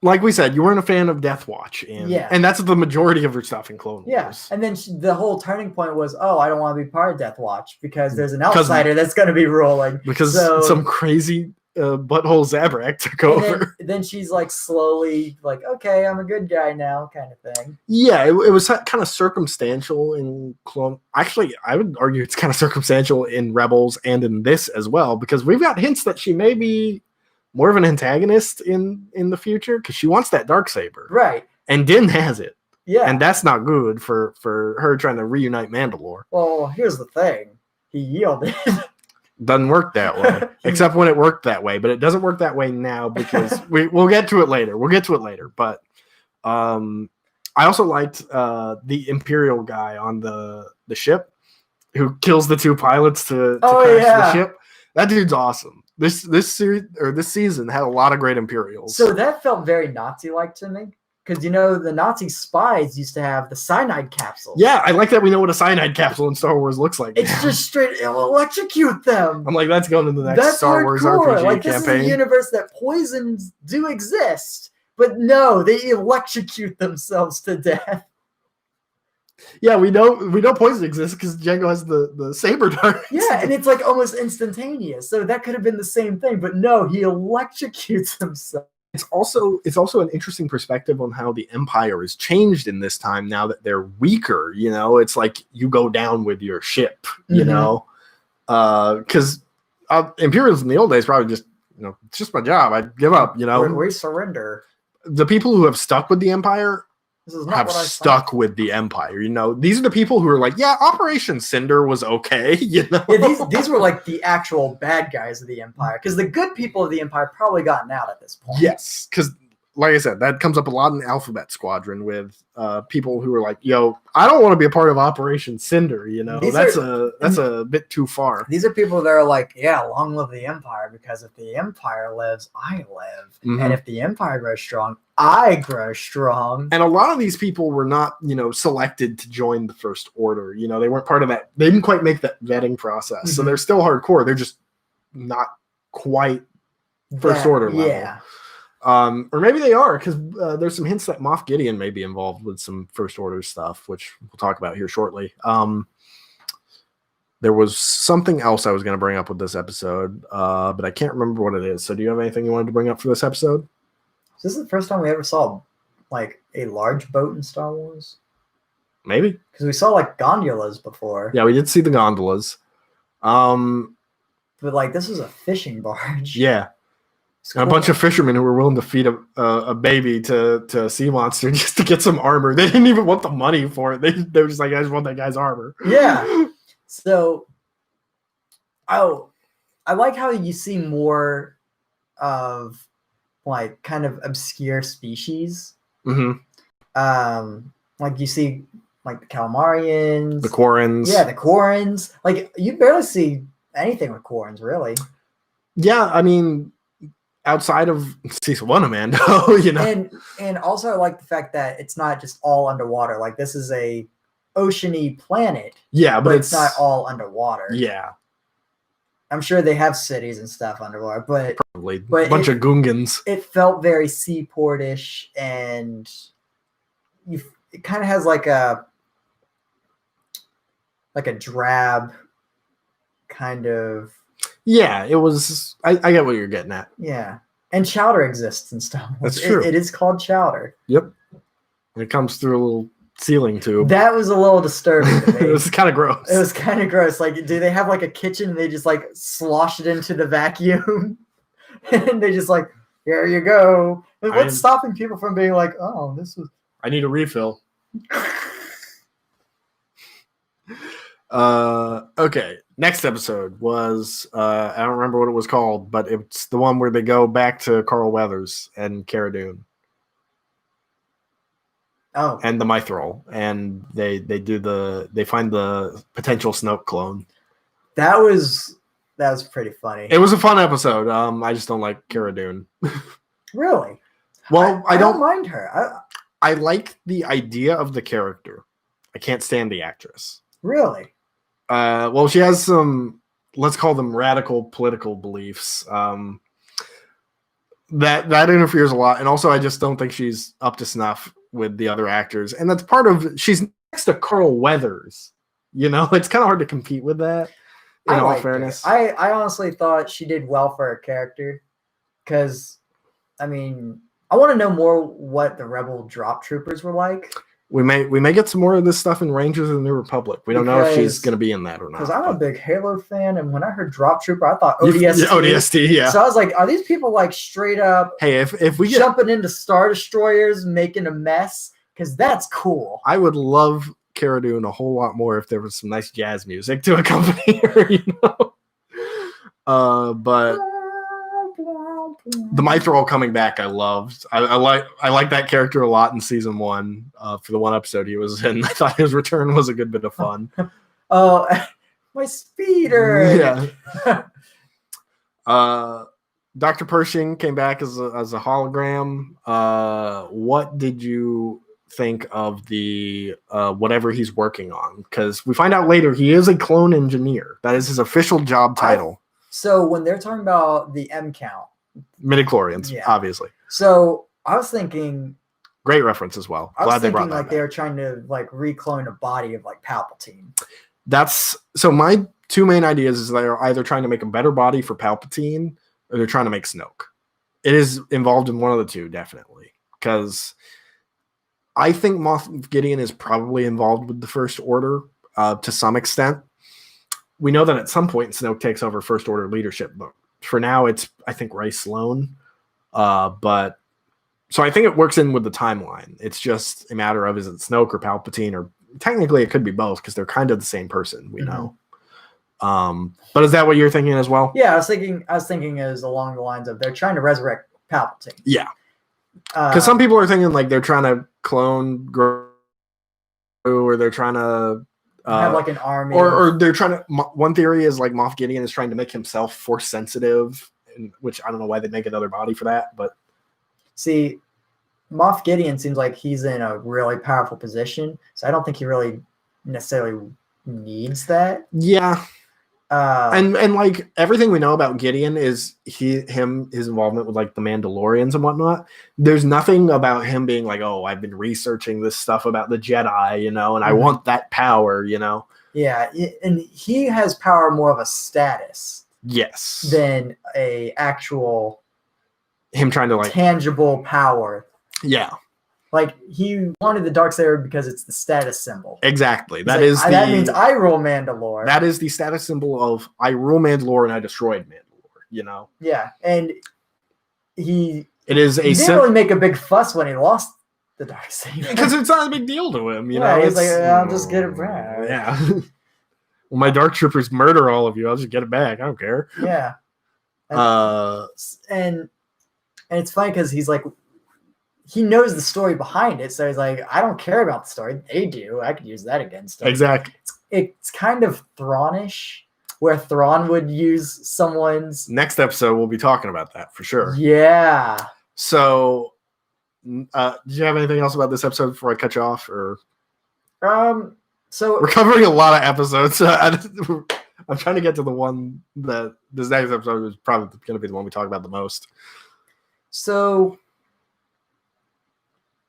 Like we said, you weren't a fan of Death Watch, and that's the majority of her stuff in Clone Wars. Yeah, and then the whole turning point was, I don't want to be part of Death Watch because there's an outsider that's going to be ruling. Because some crazy butthole Zabrak took over. Then she's slowly okay, I'm a good guy now, kind of thing. Yeah, it was kind of circumstantial in Clone. Actually, I would argue it's kind of circumstantial in Rebels and in this as well, because we've got hints that she may be more of an antagonist in the future because she wants that Darksaber. Right. And Din has it. Yeah. And that's not good for her trying to reunite Mandalore. Well, here's the thing. He yielded. Doesn't work that way. Except when it worked that way. But it doesn't work that way now because we'll get to it later. But I also liked the Imperial guy on the ship who kills the 2 pilots to crash the ship. That dude's awesome. This series or this season had a lot of great Imperials. So that felt very Nazi-like to me. Because, you know, the Nazi spies used to have the cyanide capsules. Yeah, I like that we know what a cyanide capsule in Star Wars looks like. It's just straight, it'll electrocute them. I'm like, that's going into the next Star Wars RPG like, campaign. This is a universe that poisons do exist. But no, they electrocute themselves to death. Yeah, we know poison exists because Jango has the saber dart. Yeah, and it's like almost instantaneous. So that could have been the same thing. But no, he electrocutes himself. It's also an interesting perspective on how the Empire has changed in this time now that they're weaker. You know, it's like you go down with your ship, you know, because Imperials in the old days probably just, you know, it's just my job. I give up, you know. We surrender. The people who have stuck with the Empire have stuck with the Empire. You know, these are the people who are like, yeah, Operation Cinder was okay. You know, yeah, these were like the actual bad guys of the Empire because the good people of the Empire probably gotten out at this point. Yes, because like I said, that comes up a lot in Alphabet Squadron with people who are like, yo, I don't want to be a part of Operation Cinder. You know, that's a bit too far. These are people that are like, yeah, long live the Empire, because if the Empire lives, I live, and if the Empire grows strong, I grow strong. And a lot of these people were not, you know, selected to join the First Order. You know, they weren't part of that. They didn't quite make that vetting process. So they're still hardcore. They're just not quite First Order level. Yeah. Or maybe they are, because there's some hints that Moff Gideon may be involved with some First Order stuff, which we'll talk about here shortly. There was something else I was going to bring up with this episode, but I can't remember what it is. So do you have anything you wanted to bring up for this episode? Is this the first time we ever saw like a large boat in Star Wars? Maybe. Because we saw like gondolas before. Yeah, we did see the gondolas. But like this was a fishing barge. Yeah. Cool. And a bunch of fishermen who were willing to feed a baby to a sea monster just to get some armor. They didn't even want the money for it. They were just like, I just want that guy's armor. Yeah. So, I like how you see more of like kind of obscure species. Like you see like the Calamarians, the Quarrens. Yeah, the Quarrens. Like you barely see anything with Quarrens, really. Yeah, I mean, outside of season 1 of Mando, you know. And also I like the fact that it's not just all underwater. Like this is a oceany planet. Yeah, but it's not all underwater. Yeah. I'm sure they have cities and stuff underwater, but probably a bunch of Gungans. It felt very seaportish, and it kind of has like a drab kind of. Yeah, it was. I get what you're getting at. Yeah, and chowder exists and stuff. That's true. It is called chowder. Yep, and it comes through a little ceiling tube. That was a little disturbing to me. It was kind of gross. It was kind of gross. Like, do they have like a kitchen and they just like slosh it into the vacuum? And they just like, here you go. And what's stopping people from being like, oh, this was. I need a refill. Okay. Next episode was I don't remember what it was called, but it's the one where they go back to Carl Weathers and Cara Dune. Oh. And the Mithril, and they find the potential Snoke clone. That was pretty funny. It was a fun episode. I just don't like Cara Dune. Really? Well, I don't mind her. I like the idea of the character. I can't stand the actress. Really? Well, she has some, let's call them radical political beliefs. That interferes a lot, and also I just don't think she's up to snuff with the other actors, and that's part of. She's next to Carl Weathers, you know. It's kind of hard to compete with that. In all fairness, I honestly thought she did well for her character, because, I mean, I want to know more what the Rebel drop troopers were like. We may get some more of this stuff in Rangers of the New Republic. We don't know if she's going to be in that or not. Because I'm a big Halo fan, and when I heard Drop Trooper, I thought ODST. ODST, yeah. So I was like, are these people like straight up? Hey, if we jumping into Star Destroyers, making a mess? Because that's cool. I would love Cara Dune a whole lot more if there was some nice jazz music to accompany her, But the Mythrol coming back, I loved. I like that character a lot in season 1. For the one episode he was in, I thought his return was a good bit of fun. Oh, my speeder! Yeah. Dr. Pershing came back as a hologram. What did you think of the whatever he's working on? Because we find out later he is a clone engineer. That is his official job title. So when they're talking about the M count, midichlorians, obviously. So I was thinking, great reference as well. Glad they brought that back. They were trying to like reclone a body of like Palpatine. That's so. My two main ideas is they're either trying to make a better body for Palpatine or they're trying to make Snoke. It is involved in one of the two, definitely, because I think Moff Gideon is probably involved with the First Order to some extent. We know that at some point Snoke takes over First Order leadership, but for now it's, I think, Ray Sloan. But so I think it works in with the timeline. It's just a matter of, is it Snoke or Palpatine, or technically it could be both because they're kind of the same person, we know. But is that what you're thinking as well? Yeah, I was thinking is along the lines of they're trying to resurrect Palpatine. Yeah. Because some people are thinking like they're trying to clone Grogu, or they're trying to have like an army, or they're trying to. One theory is like Moff Gideon is trying to make himself force sensitive, which I don't know why they'd make another body for that. But see, Moff Gideon seems like he's in a really powerful position, so I don't think he really necessarily needs that. Yeah. And like everything we know about Gideon is his involvement with like the Mandalorians and whatnot. There's nothing about him being like, oh, I've been researching this stuff about the Jedi, and I want that power, Yeah, and he has power more of a status, yes, than a actual him trying to like tangible power. Yeah. Like, he wanted the Darksaber because it's the status symbol. Exactly. That means I rule Mandalore. That is the status symbol of I rule Mandalore and I destroyed Mandalore, Yeah, and he didn't really make a big fuss when he lost the Darksaber. Because it's not a big deal to him, He's like, I'll just get it back. Yeah. Well, my Dark Troopers murder all of you. I'll just get it back. I don't care. Yeah. And it's funny because he's like, he knows the story behind it, so he's like, I don't care about the story. They do. I could use that against them. Exactly. It's kind of Thrawn-ish, where Thrawn would use someone's... Next episode, we'll be talking about that for sure. Yeah. So, did you have anything else about this episode before I cut you off? Or so we're covering a lot of episodes. I'm trying to get to the one that this next episode is probably going to be the one we talk about the most. So...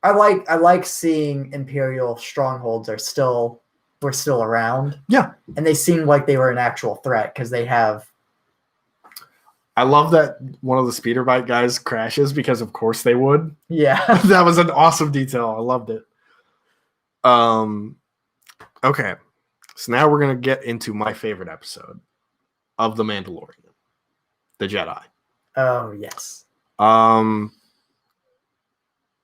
I like seeing Imperial strongholds were still around. Yeah. And they seemed like they were an actual threat because they have... I love that one of the speeder bike guys crashes because of course they would. Yeah. That was an awesome detail. I loved it. Okay. So now we're going to get into my favorite episode of The Mandalorian. The Jedi. Oh, yes.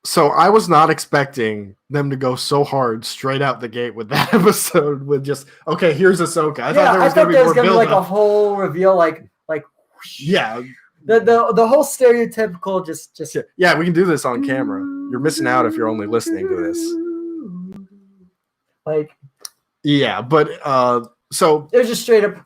So I was not expecting them to go so hard straight out the gate with that episode with just, okay, here's Ahsoka. I thought there was going to be like a whole reveal, like whoosh. Yeah. The whole stereotypical just yeah, we can do this on camera. You're missing out if you're only listening to this. Like, yeah, but so it was just straight up.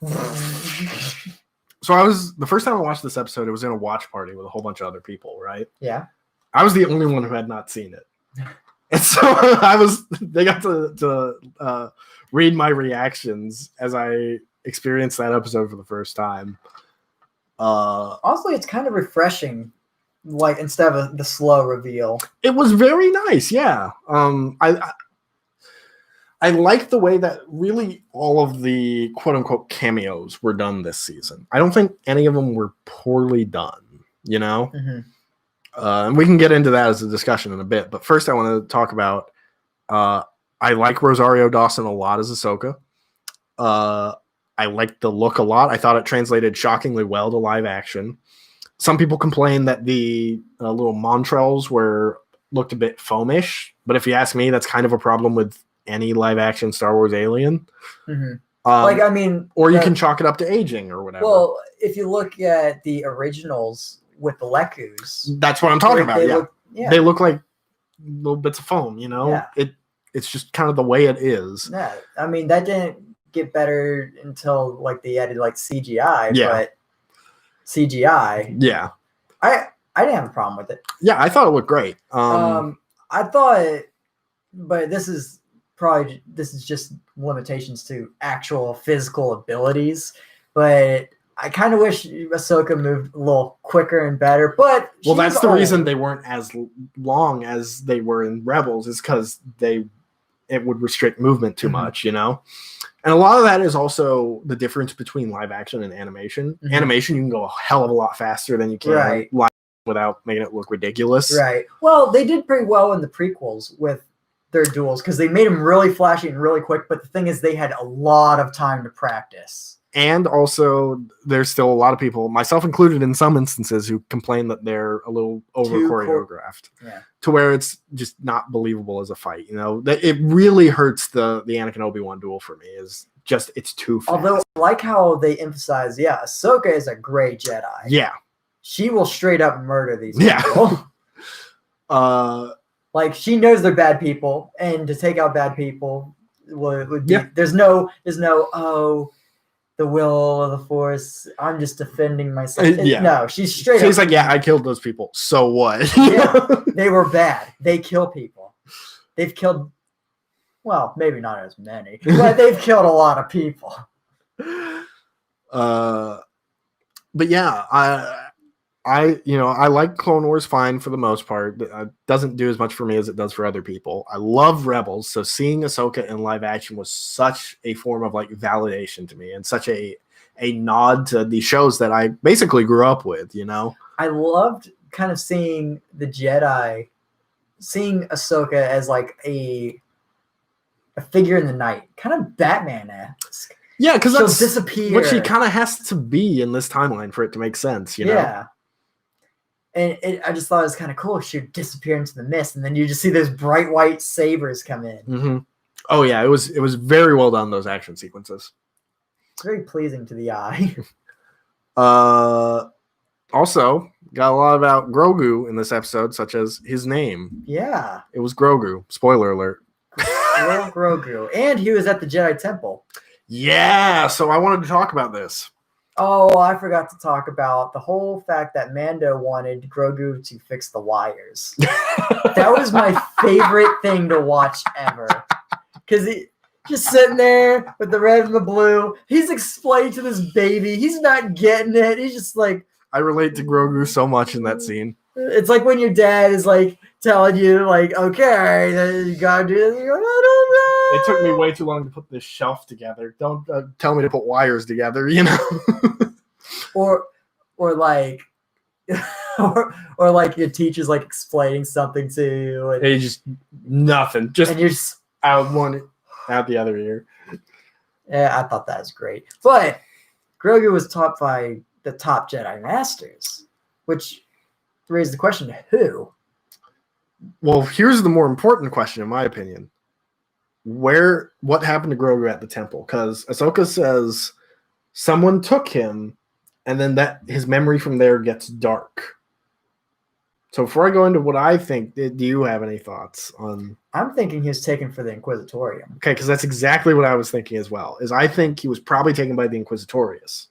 So the first time I watched this episode, it was in a watch party with a whole bunch of other people, right? Yeah. I was the only one who had not seen it. And so they got to read my reactions as I experienced that episode for the first time. Honestly, it's kind of refreshing, like, instead of the slow reveal. It was very nice, yeah. I like the way that really all of the quote-unquote cameos were done this season. I don't think any of them were poorly done, Mm-hmm. And we can get into that as a discussion in a bit. But first, I want to talk about I like Rosario Dawson a lot as Ahsoka. I liked the look a lot. I thought it translated shockingly well to live action. Some people complain that the little Montrells looked a bit foamish, but if you ask me, that's kind of a problem with any live action Star Wars alien. Mm-hmm. Like, I mean, or you can chalk it up to aging or whatever. Well, if you look at the originals with the Lekus, that's what I'm talking about. They look like little bits of foam. You know, it's just kind of the way it is. Yeah, I mean that didn't get better until like they added like CGI. Yeah. But CGI. Yeah. I didn't have a problem with it. Yeah, I thought it looked great. I thought, but this is just limitations to actual physical abilities. But I kind of wish Ahsoka moved a little quicker and better. But that's the reason they weren't as long as they were in Rebels, is because it would restrict movement too much, you know? And a lot of that is also the difference between live action and animation. Mm-hmm. Animation, you can go a hell of a lot faster than you can live without making it look ridiculous. Right. Well, they did pretty well in the prequels with their duels because they made them really flashy and really quick. But the thing is, they had a lot of time to practice. And also, there's still a lot of people, myself included in some instances, who complain that they're a little over-choreographed. To where it's just not believable as a fight. You know, it really hurts the Anakin Obi-Wan duel for me. It's too fast. Although, I like how they emphasize, Ahsoka is a great Jedi. Yeah. She will straight up murder these people. Like, she knows they're bad people, and to take out bad people would be... There's no, the will of the Force, I'm just defending myself. No, she's straight up. She's like, I killed those people. So what? They were bad. They kill people. They've killed, well, maybe not as many, but they've killed a lot of people. But yeah, I like Clone Wars fine for the most part. It doesn't do as much for me as it does for other people. I love Rebels, so seeing Ahsoka in live action was such a form of like validation to me and such a nod to the shows that I basically grew up with, you know? I loved kind of seeing the Jedi, seeing Ahsoka as like a figure in the night, kind of Batman-esque. Yeah, because that's disappear. What she kind of has to be in this timeline for it to make sense, you know? Yeah. And I just thought it was kind of cool. She'd disappear into the mist, and then you just see those bright white sabers come in. Mm-hmm. Oh yeah, it was very well done, those action sequences. It's very pleasing to the eye. Also, got a lot about Grogu in this episode, such as his name. Yeah. It was Grogu. Spoiler alert. Little Grogu. And he was at the Jedi Temple. Yeah, so I wanted to talk about this. Oh, I forgot to talk about the whole fact that Mando wanted Grogu to fix the wires. That was my favorite thing to watch ever. Because he just sitting there with the red and the blue. He's explaining to this baby. He's not getting it. He's just like... I relate to Grogu so much in that scene. It's like when your dad is like telling you, like, okay, you gotta do this. You're like, I don't know. It took me way too long to put this shelf together. Don't tell me to put wires together, you know? or like, or like your teacher's like explaining something to you. And you just nothing. Just, and you're just out one, out the other ear. Yeah, I thought that was great. But Grogu was taught by the top Jedi Masters, which raised the question, who? Well, here's the more important question, in my opinion. What happened to Grogu at the temple? Because Ahsoka says someone took him, and then that his memory from there gets dark. So before I go into what I think, do you have any thoughts on? I'm thinking he was taken for the Inquisitorium. Okay, because that's exactly what I was thinking as well. Is I think he was probably taken by the Inquisitorius.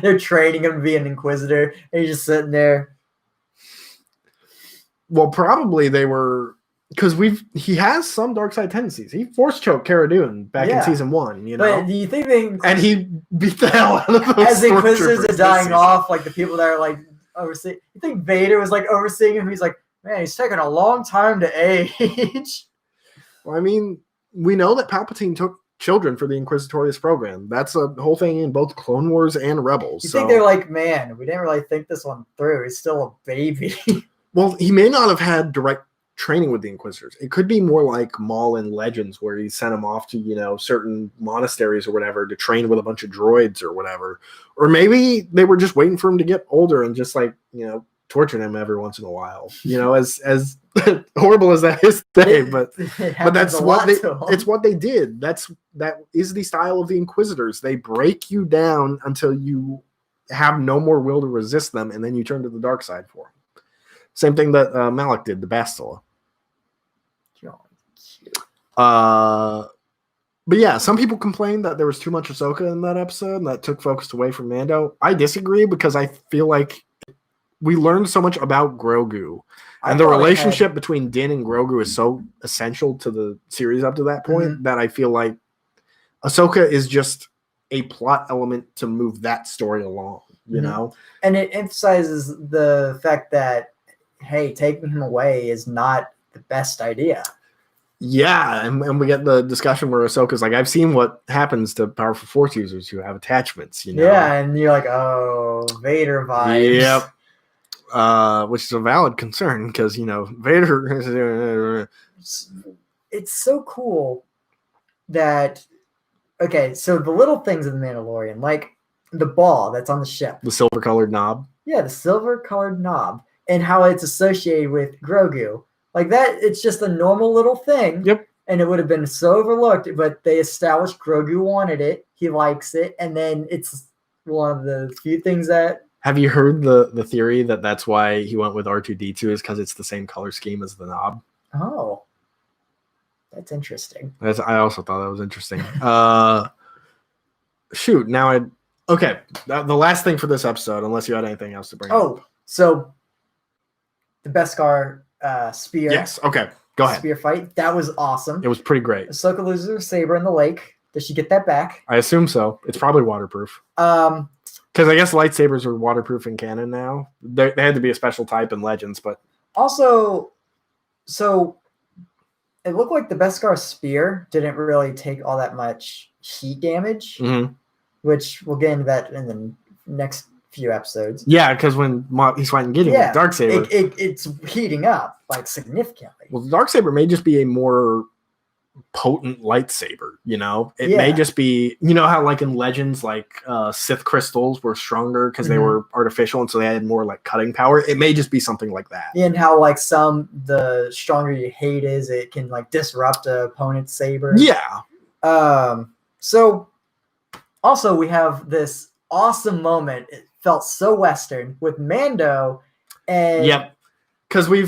They're training him to be an Inquisitor, and he's just sitting there. Well, probably they were, because he has some dark side tendencies. He force choked Cara Dune back in season 1, you know. But do you think and he beat the hell out of those as the Inquisitors are dying off, like the people that are like overseeing? You think Vader was like overseeing him? He's like, man, he's taking a long time to age. Well, I mean, we know that Palpatine took children for the Inquisitorius program. That's a whole thing in both Clone Wars and Rebels. You think they're like, man, we didn't really think this one through. He's still a baby. Well, he may not have had direct training with the Inquisitors. It could be more like Maul in Legends, where he sent him off to, you know, certain monasteries or whatever to train with a bunch of droids or whatever. Or maybe they were just waiting for him to get older and just like, you know, torturing him every once in a while. You know, as horrible as that is to say, but that's what it's what they did. That is the style of the Inquisitors. They break you down until you have no more will to resist them, and then you turn to the dark side for them. Same thing that Malik did, the Bastila. But yeah, some people complained that there was too much Ahsoka in that episode and that took focus away from Mando. I disagree because I feel like we learned so much about Grogu. And the relationship between Din and Grogu is so essential to the series up to that point that I feel like Ahsoka is just a plot element to move that story along, you know? And it emphasizes the fact that, hey, taking him away is not the best idea. Yeah, and we get the discussion where Ahsoka's like, I've seen what happens to powerful Force users who have attachments, you know? Yeah, and you're like, oh, Vader vibes. Yep. Which is a valid concern because, you know, Vader... It's so cool that... Okay, so the little things in The Mandalorian, like the ball that's on the ship. The silver-colored knob. Yeah, the silver-colored knob. And how it's associated with Grogu. Like that, it's just a normal little thing. Yep. And it would have been so overlooked, but they established Grogu wanted it. He likes it. And then it's one of the few things that... Have you heard the theory that that's why he went with R2-D2 is because it's the same color scheme as the knob? Oh. That's interesting. I also thought that was interesting. Shoot, now okay, the last thing for this episode, unless you had anything else to bring up. Oh, so the Beskar spear. Yes, okay, go ahead. Spear fight. That was awesome. It was pretty great. Ahsoka loses her saber in the lake. Does she get that back? I assume so. It's probably waterproof. Because I guess lightsabers are waterproof in canon now. They had to be a special type in Legends, but... Also, so... It looked like the Beskar spear didn't really take all that much heat damage, which we'll get into that in the next few episodes. Yeah, because when he's fighting Gideon with Darksaber, it's heating up like significantly. Well, the Darksaber may just be a more potent lightsaber, you know? It may just be, you know how like in Legends, like Sith crystals were stronger because they were artificial and so they had more like cutting power. It may just be something like that. And how like the stronger your hate is, it can like disrupt an opponent's saber. Yeah. So also we have this awesome moment. It felt so Western with Mando and Yep. Because we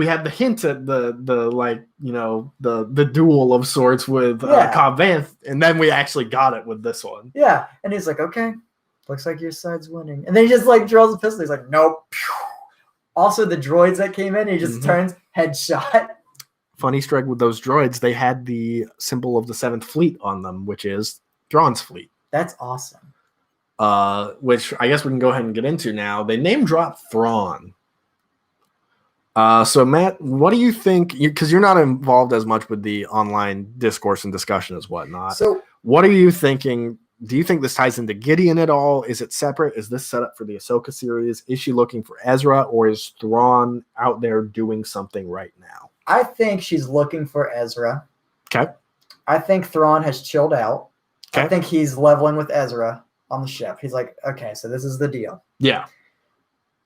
had the hint at the like, you know, the duel of sorts with Cobb Vanth, and then we actually got it with this one. Yeah, and he's like, okay, looks like your side's winning. And then he just like draws a pistol. He's like, nope. Also, the droids that came in, he just turns headshot. Fun Easter egg with those droids, they had the symbol of the 7th Fleet on them, which is Thrawn's fleet. That's awesome. Which I guess we can go ahead and get into now. They name drop Thrawn. So Matt, what do you think? Because you're not involved as much with the online discourse and discussion as whatnot. So, what are you thinking? Do you think this ties into Gideon at all? Is it separate? Is this set up for the Ahsoka series? Is she looking for Ezra, or is Thrawn out there doing something right now? I think she's looking for Ezra. Okay. I think Thrawn has chilled out. Okay. I think he's leveling with Ezra on the ship. He's like, okay, so this is the deal. Yeah.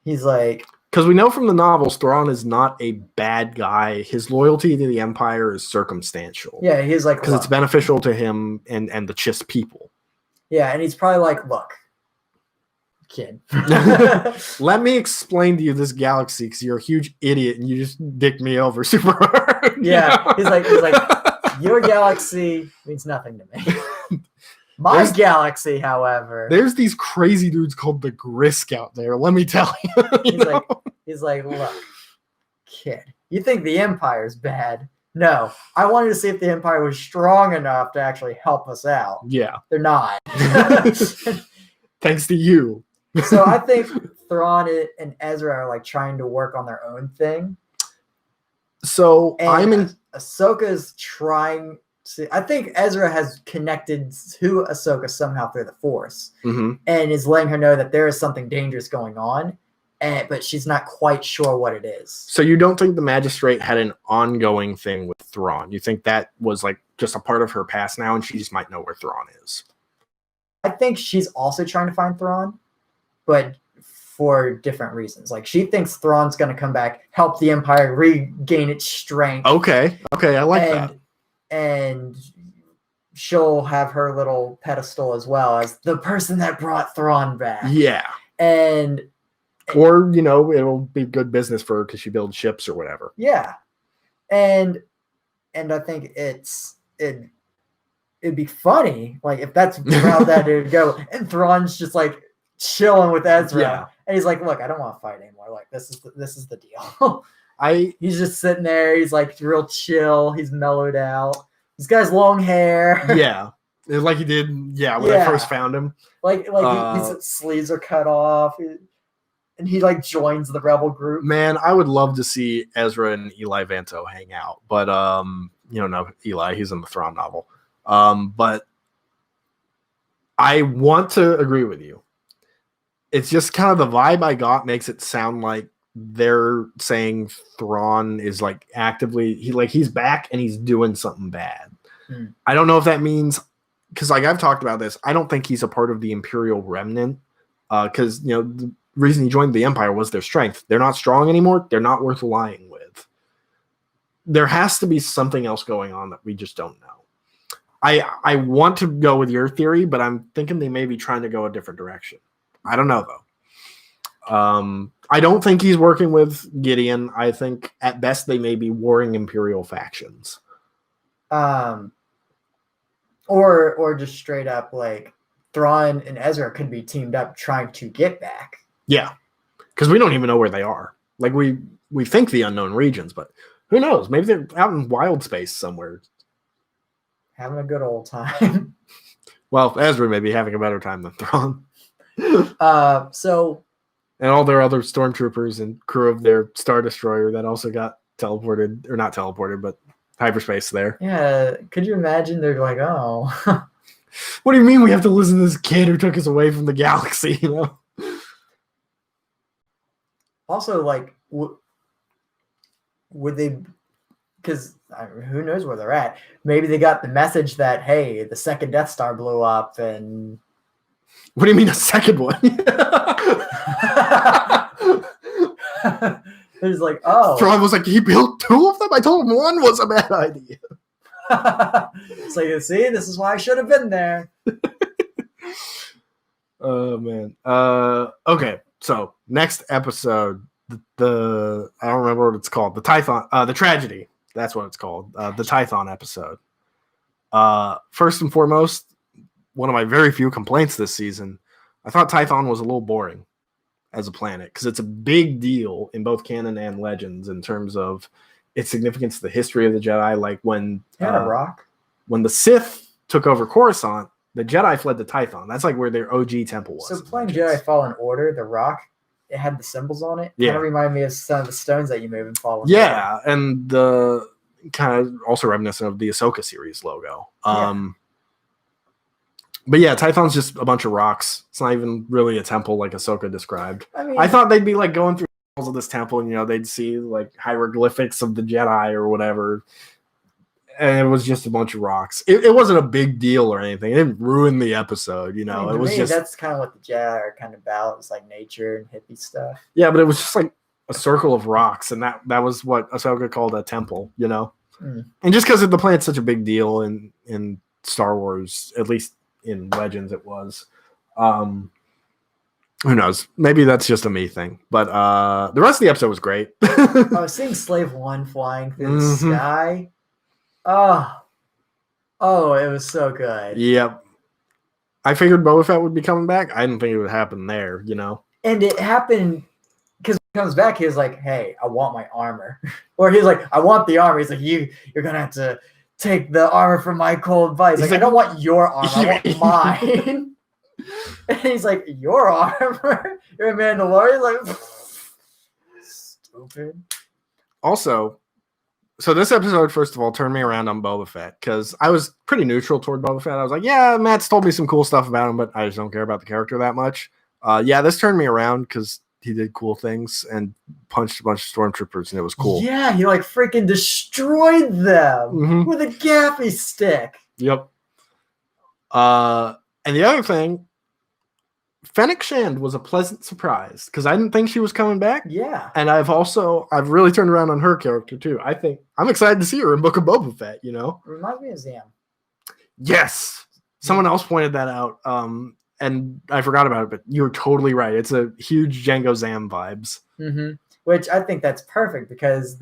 He's like... Because we know from the novels, Thrawn is not a bad guy. His loyalty to the Empire is circumstantial. Yeah, he's like... Because it's beneficial to him and the Chiss people. Yeah, and he's probably like, look, kid. Let me explain to you this galaxy because you're a huge idiot and you just dicked me over super hard. Yeah, he's like, your galaxy means nothing to me. My galaxy, however. There's these crazy dudes called the Grisk out there, let me tell you. He's like, look, kid, you think the Empire's bad? No, I wanted to see if the Empire was strong enough to actually help us out. Yeah. They're not. Thanks to you. So I think Thrawn and Ezra are like trying to work on their own thing. So Ahsoka's trying... I think Ezra has connected to Ahsoka somehow through the Force and is letting her know that there is something dangerous going on. but she's not quite sure what it is. So you don't think the magistrate had an ongoing thing with Thrawn? You think that was like just a part of her past now, and she just might know where Thrawn is? I think she's also trying to find Thrawn, but for different reasons. Like, she thinks Thrawn's going to come back, help the Empire regain its strength. Okay, I like that. And she'll have her little pedestal as well as the person that brought Thrawn back. Yeah. Or, it'll be good business for her because she builds ships or whatever. Yeah. And I think it'd be funny, like, if that's how that would go. And Thrawn's just like chilling with Ezra. Yeah. And he's like, look, I don't want to fight anymore. Like, this is the deal. He's just sitting there. He's like real chill. He's mellowed out. This guy's long hair. Yeah. Like he did, when I first found him. Like his sleeves are cut off. And he like joins the rebel group. Man, I would love to see Ezra and Eli Vanto hang out. But no, Eli, he's in the Thrawn novel. But I want to agree with you. It's just kind of the vibe I got makes it sound like they're saying Thrawn is like actively he's back and he's doing something bad. I don't know if that means, because like I've talked about this, I don't think he's a part of the Imperial remnant. Because the reason he joined the Empire was their strength. They're not strong anymore. They're not worth allying with. There has to be something else going on that we just don't know. I want to go with your theory, but I'm thinking they may be trying to go a different direction. I don't know, though. I don't think he's working with Gideon. I think at best they may be warring Imperial factions. Or just straight up like Thrawn and Ezra could be teamed up trying to get back. Yeah, because we don't even know where they are. Like we think the unknown regions, but who knows? Maybe they're out in wild space somewhere. Having a good old time. Well, Ezra may be having a better time than Thrawn. And all their other stormtroopers and crew of their Star Destroyer that also got teleported, or not teleported, but hyperspace there. Yeah, could you imagine? They're like, oh. What do you mean we have to listen to this kid who took us away from the galaxy, Also, like, would they, because who knows where they're at. Maybe they got the message that, hey, the second Death Star blew up and... What do you mean a second one? It's like, oh. Thrawn was like, he built two of them? I told him one was a bad idea. It's like, see, this is why I should have been there. Oh, man. Okay, so next episode, the I don't remember what it's called. The Tython, the Tragedy. That's what it's called. The Tython episode. First and foremost, one of my very few complaints this season, I thought Tython was a little boring as a planet because it's a big deal in both canon and legends in terms of its significance to the history of the Jedi. Like when when the Sith took over Coruscant, the Jedi fled to Tython. That's like where their OG temple was. So playing Jedi Fallen Order, the rock, it had the symbols on it. Yeah. Kind of reminded me of some of the stones that you move in Fallen Yeah, Order. and the kind of also reminiscent of the Ahsoka series logo. But yeah, Tython's just a bunch of rocks. It's not even really a temple like Ahsoka described. I thought they'd be like going through of this temple and they'd see like hieroglyphics of the Jedi or whatever, and it was just a bunch of rocks. It wasn't a big deal or anything. It didn't ruin the episode, it was just, that's kind of what the Jedi are kind of about. It's like nature and hippie stuff. Yeah, but it was just like a circle of rocks, and that was what Ahsoka called a temple, And just because the planet's such a big deal in Star Wars, at least in Legends it was. Who knows? Maybe that's just a me thing. But the rest of the episode was great. I was seeing Slave One flying through the sky. Oh, it was so good. Yep. I figured Boba Fett would be coming back. I didn't think it would happen there, And it happened because when he comes back, he's like, hey, I want my armor. Or he's like, I want the armor. He's like, you're going to have to take the armor from my cold body. He's like, I don't want your armor. I want mine. And he's like, your armor? You're a Mandalorian? Like, stupid. Also, so this episode, first of all, turned me around on Boba Fett because I was pretty neutral toward Boba Fett. I was like, yeah, Matt's told me some cool stuff about him, but I just don't care about the character that much. This turned me around because did cool things and punched a bunch of stormtroopers, and it was cool. Yeah, he like freaking destroyed them Mhm. with a gaffy stick. Yep. And the other thing, Fennec Shand was a pleasant surprise because I didn't think she was coming back. Yeah. And I've really turned around on her character too. I think I'm excited to see her in Book of Boba Fett, you know? Reminds me of Zam. Yes. Someone else pointed that out. And I forgot about it, but you're totally right. It's a huge Django Zam vibes. Mm-hmm. Which I think that's perfect because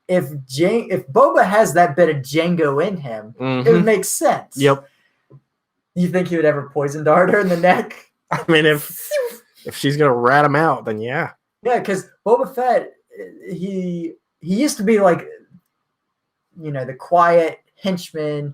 if Boba has that bit of Django in him, it would make sense. Yep. You think he would ever poison dart her in the neck? I mean, if she's gonna rat him out, then yeah. Yeah, because Boba Fett, he used to be like, the quiet henchman,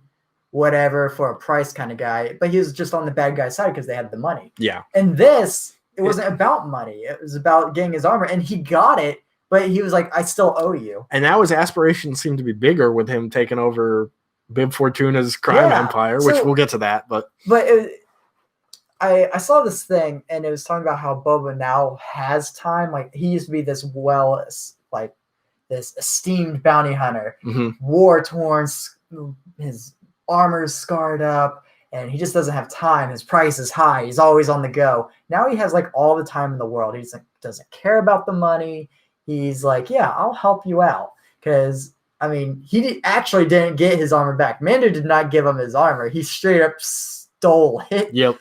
whatever, for a price kind of guy, but he was just on the bad guy's side because they had the money. Yeah. And it wasn't about money. It was about getting his armor, and he got it, but he was like, I still owe you. And now his aspirations seem to be bigger with him taking over Bib Fortuna's crime empire, which we'll get to that. But I saw this thing, and it was talking about how Boba now has time. Like, he used to be this this esteemed bounty hunter, war-torn, his armor's scarred up, and he just doesn't have time. His price is high. He's always on the go. Now he has like all the time in the world. He's like, doesn't care about the money. He's like, yeah, I'll help you out. Because, I mean, he actually didn't get his armor back. Mando did not give him his armor. He straight up stole it. Yep.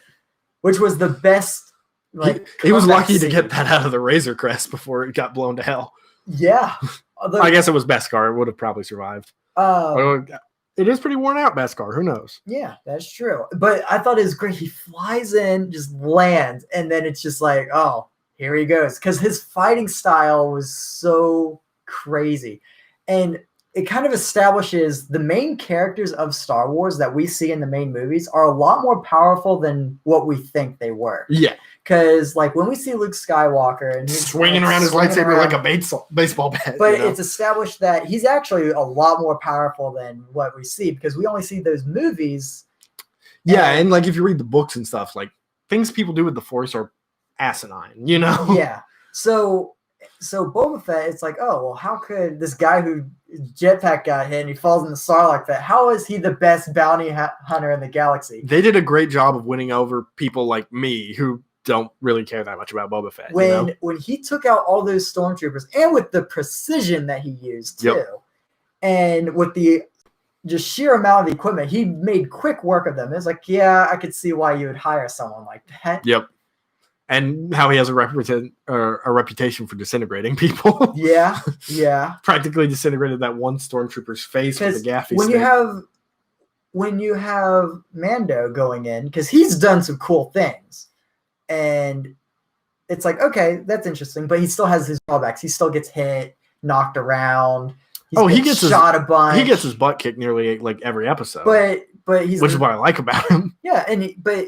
Which was the best. Like, he was lucky to get that out of the Razor Crest before it got blown to hell. Yeah. I guess it was Beskar. It would have probably survived. It is pretty worn out, Beskar. Who knows? Yeah, that's true. But I thought it was great. He flies in, just lands, and then it's just like, oh, here he goes. Because his fighting style was so crazy. And it kind of establishes the main characters of Star Wars that we see in the main movies are a lot more powerful than what we think they were. Yeah. Because, like, when we see Luke Skywalker and he's swinging around his lightsaber like a baseball bat. But it's established that he's actually a lot more powerful than what we see because we only see those movies. Yeah, and like if you read the books and stuff, like things people do with the Force are asinine, you know? Yeah. So Boba Fett, it's like, oh, well, how could this guy who jetpack got hit and he falls in the Sarlacc pit, how is he the best bounty hunter in the galaxy? They did a great job of winning over people like me who don't really care that much about Boba Fett. When he took out all those stormtroopers and with the precision that he used too, and with the just sheer amount of equipment, he made quick work of them. It's like, yeah, I could see why you would hire someone like that. Yep. And how he has a reputation for disintegrating people. Yeah, yeah. Practically disintegrated that one stormtrooper's face with a gaffy stick. When you have Mando going in, because he's done some cool things, and it's like, okay, that's interesting, but he still has his drawbacks. He still gets hit, knocked around. He gets shot a bunch. He gets his butt kicked nearly like every episode. But he's which is what I like about him. Yeah, but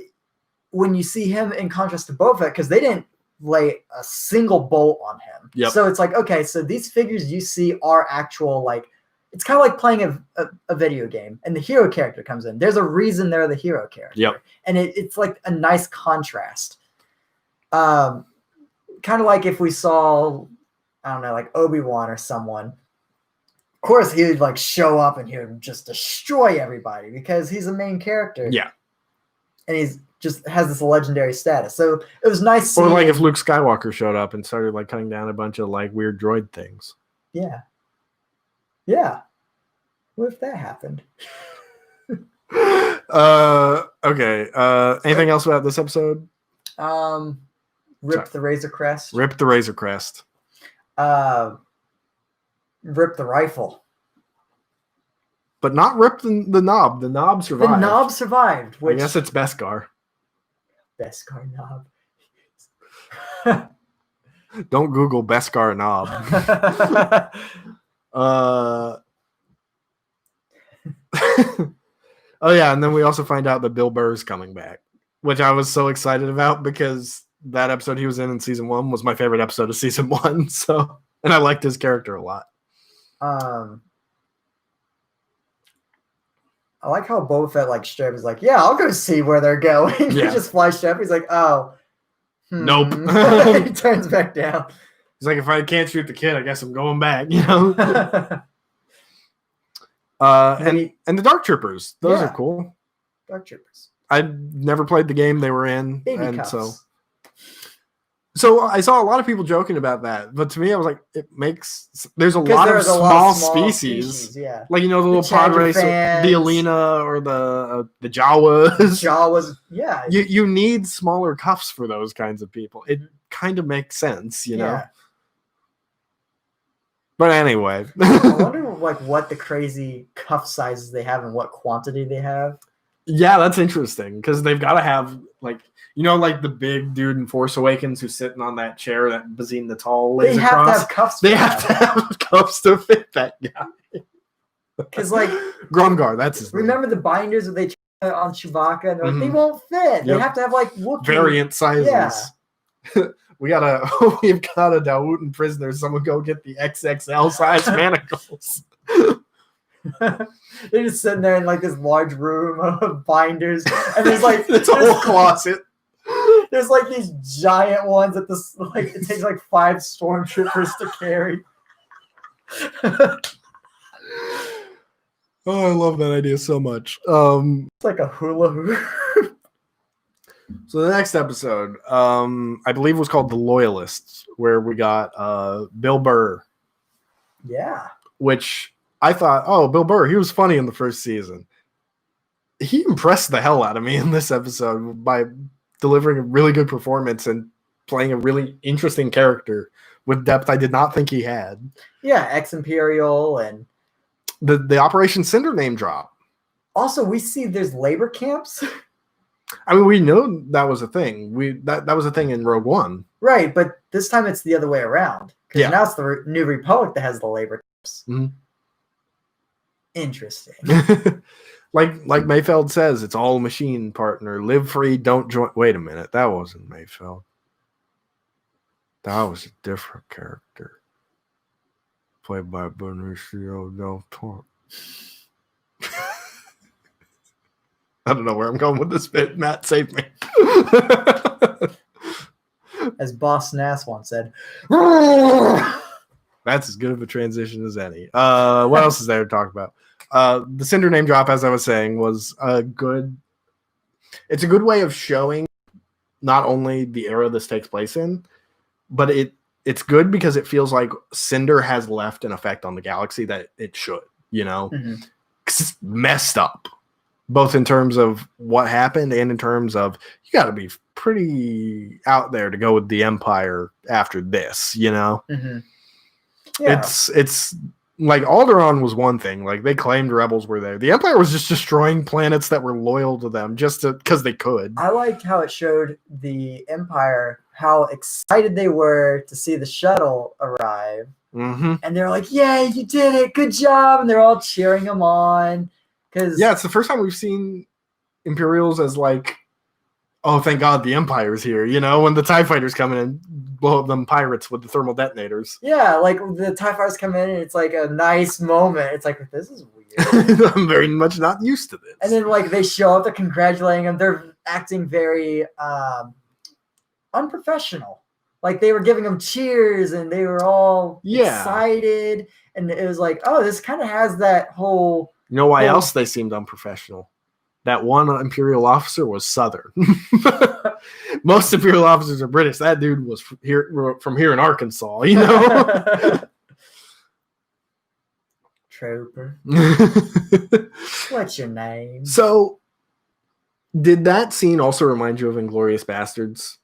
when you see him in contrast to Boba Fett, because they didn't lay a single bolt on him. Yep. So it's like, okay, so these figures you see are actual, like, it's kind of like playing a video game, and the hero character comes in. There's a reason they're the hero character. Yep. And it's like a nice contrast. Kind of like if we saw, I don't know, like Obi-Wan or someone. Of course, he would like show up and he would just destroy everybody because he's the main character. Yeah. And he's just has this legendary status. So it was nice seeing. Or like if Luke Skywalker showed up and started like cutting down a bunch of like weird droid things. Yeah. Yeah. What if that happened? Okay. Anything else about this episode? Rip the Razor Crest. Rip the Razor Crest. Rip the rifle. But not rip the knob. The knob survived. The knob survived. I guess it's Beskar. Beskar knob. Don't Google Beskar knob. Oh yeah, and then we also find out that Bill Burr's coming back, which I was so excited about because that episode he was in season 1 was my favorite episode of season 1. So, and I liked his character a lot. I like how Boba Fett like straight is like, yeah, I'll go see where they're going. Yeah. He just flies up. He's like, oh, Nope. He turns back down. He's like, if I can't shoot the kid, I guess I'm going back, you know? And the Dark Troopers. Those are cool. Dark Troopers. I never played the game they were in. Baby and cups. So I saw a lot of people joking about that, but to me, I was like, there's a lot of small species. Yeah. Like, you know, the little pod racer, the Alina or the Jawas. Jawas, yeah. You need smaller cuffs for those kinds of people. It kind of makes sense, you know? Yeah. But anyway. I wonder like what the crazy cuff sizes they have and what quantity they have. Yeah, that's interesting because they've got to have like, you know, like the big dude in Force Awakens who's sitting on that chair that Bazine the Tall lays across. They have to have cuffs. They have to have cuffs to fit that guy. Because like Grumgar, that's his remember name. the binders that they tried on Chewbacca and they're like, they won't fit. They have to have like Wookiee. Variant sizes. Yeah. We've got a Dawotan prisoner. Someone go get the XXL size manacles. They're just sitting there in like this large room of binders, and there's like it's a whole closet. There's like these giant ones that this like it takes like 5 stormtroopers to carry. Oh, I love that idea so much. It's like a hula hoop. So the next episode, I believe was called The Loyalists, where we got Bill Burr. Yeah. Which I thought, oh, Bill Burr, he was funny in the first season. He impressed the hell out of me in this episode by delivering a really good performance and playing a really interesting character with depth I did not think he had. Yeah, Ex-Imperial and... The Operation Cinder name drop. Also, we see there's labor camps. I mean, we know that was a thing. That was a thing in Rogue One. Right, but this time it's the other way around. Because now it's the New Republic that has the labor camps. Mm-hmm. Interesting. like Mayfeld says, it's all machine, partner. Live free, don't join. Wait a minute, that wasn't Mayfeld. That was a different character. Played by Benicio del Toro. I don't know where I'm going with this bit. Matt, save me. As Boss Nass once said. That's as good of a transition as any. What else is there to talk about? The Cinder name drop, as I was saying, was a good... It's a good way of showing not only the era this takes place in, but it's good because it feels like Cinder has left an effect on the galaxy that it should, you know? Mm-hmm. 'Cause it's messed up, both in terms of what happened and in terms of you got to be pretty out there to go with the Empire after this, you know? Mm-hmm. Yeah. It's like Alderaan was one thing. Like they claimed rebels were there. The Empire was just destroying planets that were loyal to them just because they could. I liked how it showed the Empire how excited they were to see the shuttle arrive. Mm-hmm. And they're like, "Yeah, you did it. Good job." And they're all cheering them on. Yeah, it's the first time we've seen Imperials as like, oh, thank God the Empire's here. You know, when the TIE fighters come in and blow up them pirates with the thermal detonators. Yeah, like the TIE fighters come in and it's like a nice moment. It's like, this is weird. I'm very much not used to this. And then like they show up, they're congratulating them. They're acting very unprofessional. Like they were giving them cheers and they were all excited. And it was like, oh, this kind of has that whole... You know why else they seemed unprofessional? That one Imperial officer was Southern. Most Imperial officers are British. That dude was from here in Arkansas, you know? Trooper. What's your name? So, did that scene also remind you of Inglourious Bastards?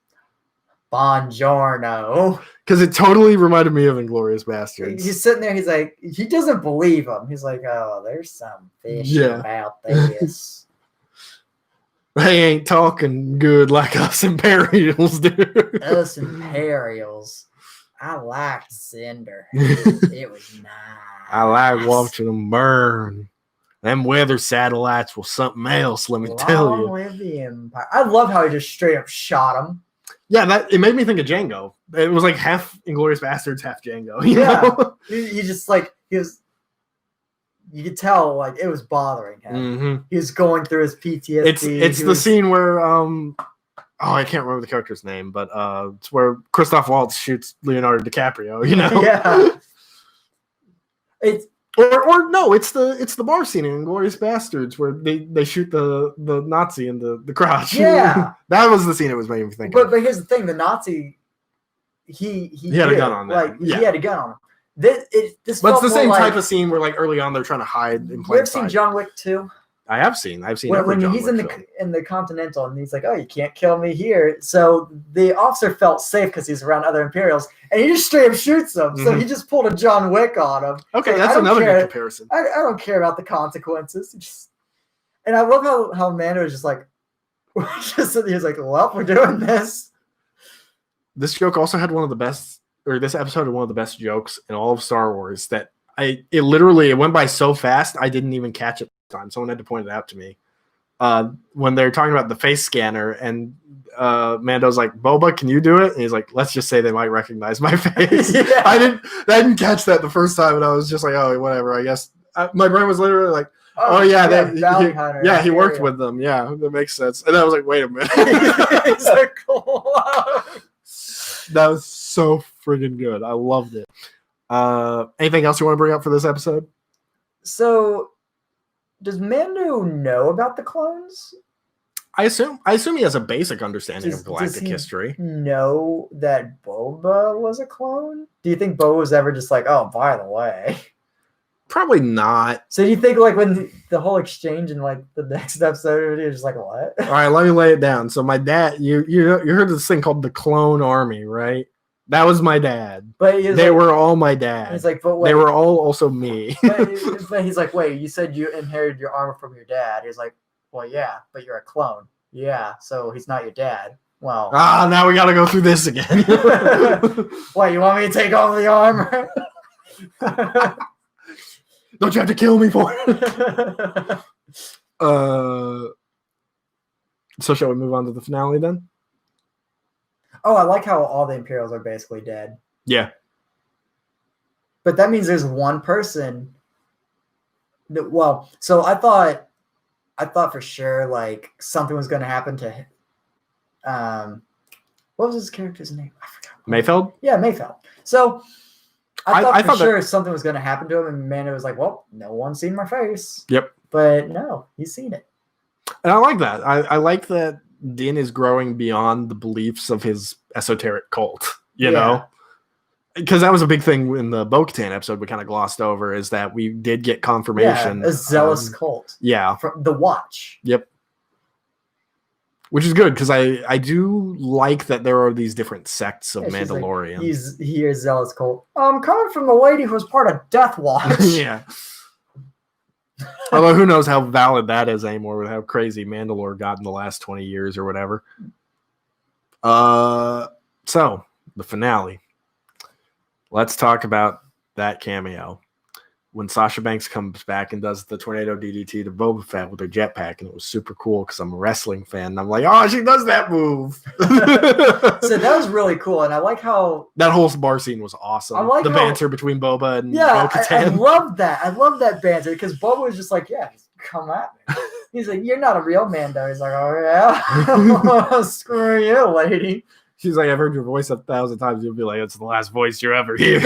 Buongiorno. Because it totally reminded me of Inglourious Bastards. He's sitting there, he's like, he doesn't believe him. He's like, oh, there's some fish about this. They ain't talking good like us Imperials do. Us Imperials. I liked Cinder. It was nice. I like watching them burn. Them weather satellites was something else, let me tell you. Live the Empire. I love how he just straight up shot him. Yeah, it made me think of Django. It was like half Inglourious Bastards, half Django. You know? He just like, you could tell like it was bothering him. Mm-hmm. He was going through his PTSD. It's the scene where I can't remember the character's name, but it's where Christoph Waltz shoots Leonardo DiCaprio. You know, Yeah. It's or no, it's the bar scene in Inglourious Bastards where they shoot the Nazi in the crotch. Yeah. That was the scene it was making me think. but here's the thing: the Nazi, he had a gun on them. Like Yeah. he had a gun on him. This But it's felt the more same like, type of scene where like early on they're trying to hide in You plain ever seen sight. John Wick 2? I've seen every When John he's Wick in film. the Continental and he's like, "Oh, you can't kill me here." So the officer felt safe because he's around other Imperials, and he just straight up shoots him. So he just pulled a John Wick on him. Okay, So that's I don't another care. good comparison. I don't care about the consequences. And I love how Mando is just like, he was like, "Well, we're doing this." This joke also had one of the best, or this episode had one of the best jokes in all of Star Wars. That it literally went by so fast I didn't even catch it at the time. Someone had to point it out to me. When they're talking about the face scanner, and Mando's like, "Boba, can you do it?" And he's like, "Let's just say they might recognize my face." Yeah. I didn't catch that the first time, and I was just like, "Oh, whatever." I guess my brain was literally like, "Oh yeah, bounty hunter. yeah, he worked with them. Yeah, that makes sense." And I was like, "Wait a minute." It's like, cool. That was so friggin' good. I loved it. Anything else you want to bring up for this episode? So, does Mando know about the clones? I assume he has a basic understanding of galactic history. Know that Boba was a clone? Do you think Boba was ever just like, "Oh, by the way"? Probably not. So do you think like when the whole exchange in like the next episode, you're just like, "What?" All right, let me lay it down. So my dad, you heard of this thing called the Clone Army, right? That was my dad. But they were all my dad. He's like, "But wait." They were all also me. but he's like, "Wait, you said you inherited your armor from your dad." He's like, "Well, yeah, but you're a clone." Yeah, so he's not your dad. Well, now we got to go through this again. what, you want me to take off the armor? Don't you have to kill me for it? So shall we move on to the finale then? Oh, I like how all the Imperials are basically dead. Yeah. But that means there's one person that, well, so I thought for sure like something was going to happen to what was his character's name? I forgot. Mayfeld? Yeah, Mayfeld. So I thought for sure something was going to happen to him, and Mando was like, "Well, no one's seen my face." Yep. But no, he's seen it. And I like that. I like that Din is growing beyond the beliefs of his esoteric cult, you know? Because that was a big thing in the Bo-Katan episode we kind of glossed over, is that we did get confirmation. Yeah, a zealous cult. Yeah. From the Watch. Yep. Which is good, because I do like that there are these different sects of Mandalorian. Like, he is zealous cult. Coming from the lady who was part of Death Watch. Yeah. Although who knows how valid that is anymore with how crazy Mandalore got in the last 20 years or whatever. So, the finale. Let's talk about that cameo. When Sasha Banks comes back and does the tornado DDT to Boba Fett with her jetpack, and it was super cool because I'm a wrestling fan. And I'm like, oh, she does that move. So that was really cool, and I like how that whole bar scene was awesome. I like the banter between Boba and Bo-Katan. I love that. I love that banter because Boba was just like, "Yeah, just come at me." He's like, "You're not a real Mando." He's like, "Oh yeah, screw you, lady." She's like, "I've heard your voice 1,000 times." You'll be like, "It's the last voice you're ever hear."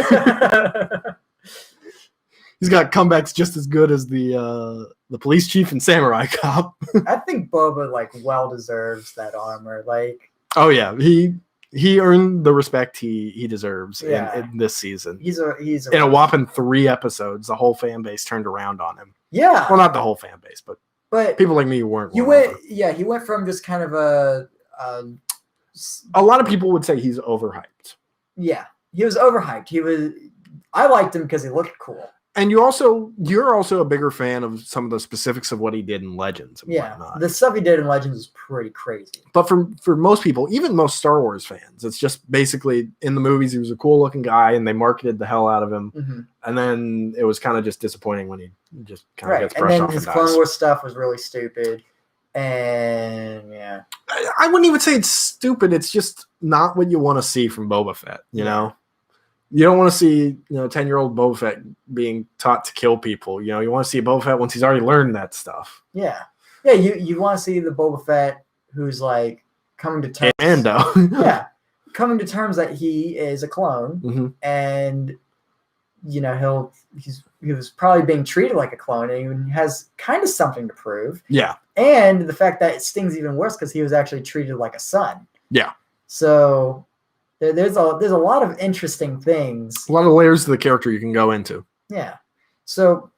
He's got comebacks just as good as the police chief and samurai cop. I think Boba like well deserves that armor. Like, oh yeah, he earned the respect he deserves in this season. He's in a whopping 3 episodes, the whole fan base turned around on him. Yeah, well, not the whole fan base, but people like me who weren't. He went from just kind of a lot of people would say he's overhyped. Yeah, he was overhyped. I liked him because he looked cool. And you're also a bigger fan of some of the specifics of what he did in Legends and whatnot. The stuff he did in Legends is pretty crazy. But for most people, even most Star Wars fans, it's just basically in the movies he was a cool looking guy and they marketed the hell out of him. Mm-hmm. And then it was kind of just disappointing when he just kind of gets brushed off. And then his Clone Wars stuff was really stupid. And yeah. I wouldn't even say it's stupid. It's just not what you want to see from Boba Fett, you know? You don't want to see, 10-year-old Boba Fett being taught to kill people. You want to see Boba Fett once he's already learned that stuff. Yeah. Yeah, you want to see the Boba Fett who's like coming to terms. Yeah, coming to terms that he is a clone, and he was probably being treated like a clone, and he has kind of something to prove. Yeah, and the fact that it stings even worse because he was actually treated like a son. Yeah. So there's a lot of interesting things. A lot of layers to the character you can go into. Yeah. So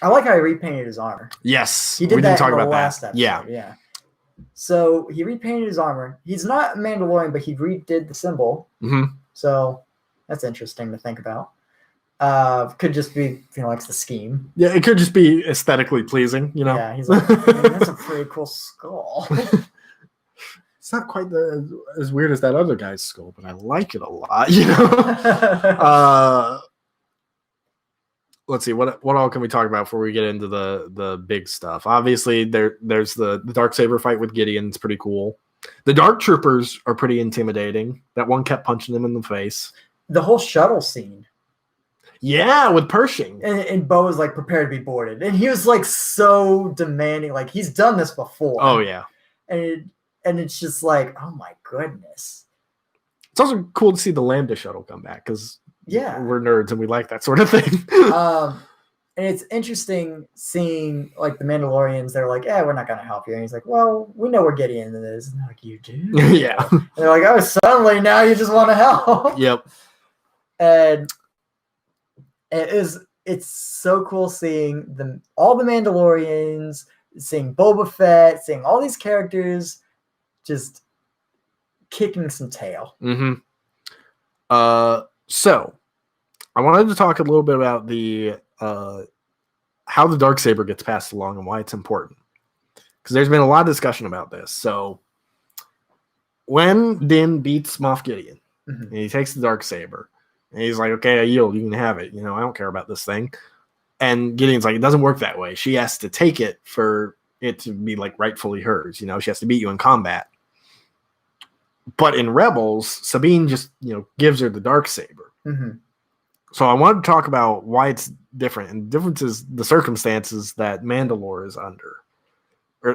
I like how he repainted his armor. Yes. He did that in the about last that. episode. Yeah. So he repainted his armor. He's not a Mandalorian, but he redid the symbol. So that's interesting to think about. Could just be likes the scheme. Yeah, it could just be aesthetically pleasing, Yeah, he's like, that's a pretty cool skull. It's not quite as weird as that other guy's skull, but I like it a lot, Let's see, what all can we talk about before we get into the big stuff? Obviously, there's the Darksaber fight with Gideon. It's pretty cool. The Dark Troopers are pretty intimidating. That one kept punching him in the face. The whole shuttle scene. Yeah, with Pershing. And Bo was like prepared to be boarded. And he was like so demanding. Like he's done this before. Oh, yeah. And it's just like, oh my goodness. It's also cool to see the Lambda shuttle come back because we're nerds and we like that sort of thing. And it's interesting seeing like the Mandalorians. They're like, we're not going to help you. And he's like, well, we know where Gideon is. And they're like, you do? Yeah. And they're like, oh, suddenly now you just want to help. Yep. And it's so cool seeing all the Mandalorians, seeing Boba Fett, seeing all these characters just kicking some tail. So I wanted to talk a little bit about the how the Darksaber gets passed along and why it's important, because there's been a lot of discussion about this. So when Din beats Moff Gideon and he takes the Darksaber and he's like, okay, I yield, you can have it, I don't care about this thing, and Gideon's like, it doesn't work that way. She has to take it for it to be like rightfully hers. She has to beat you in combat. But in Rebels, Sabine just gives her the Darksaber. So I wanted to talk about why it's different, and the difference is the circumstances that Mandalore is under,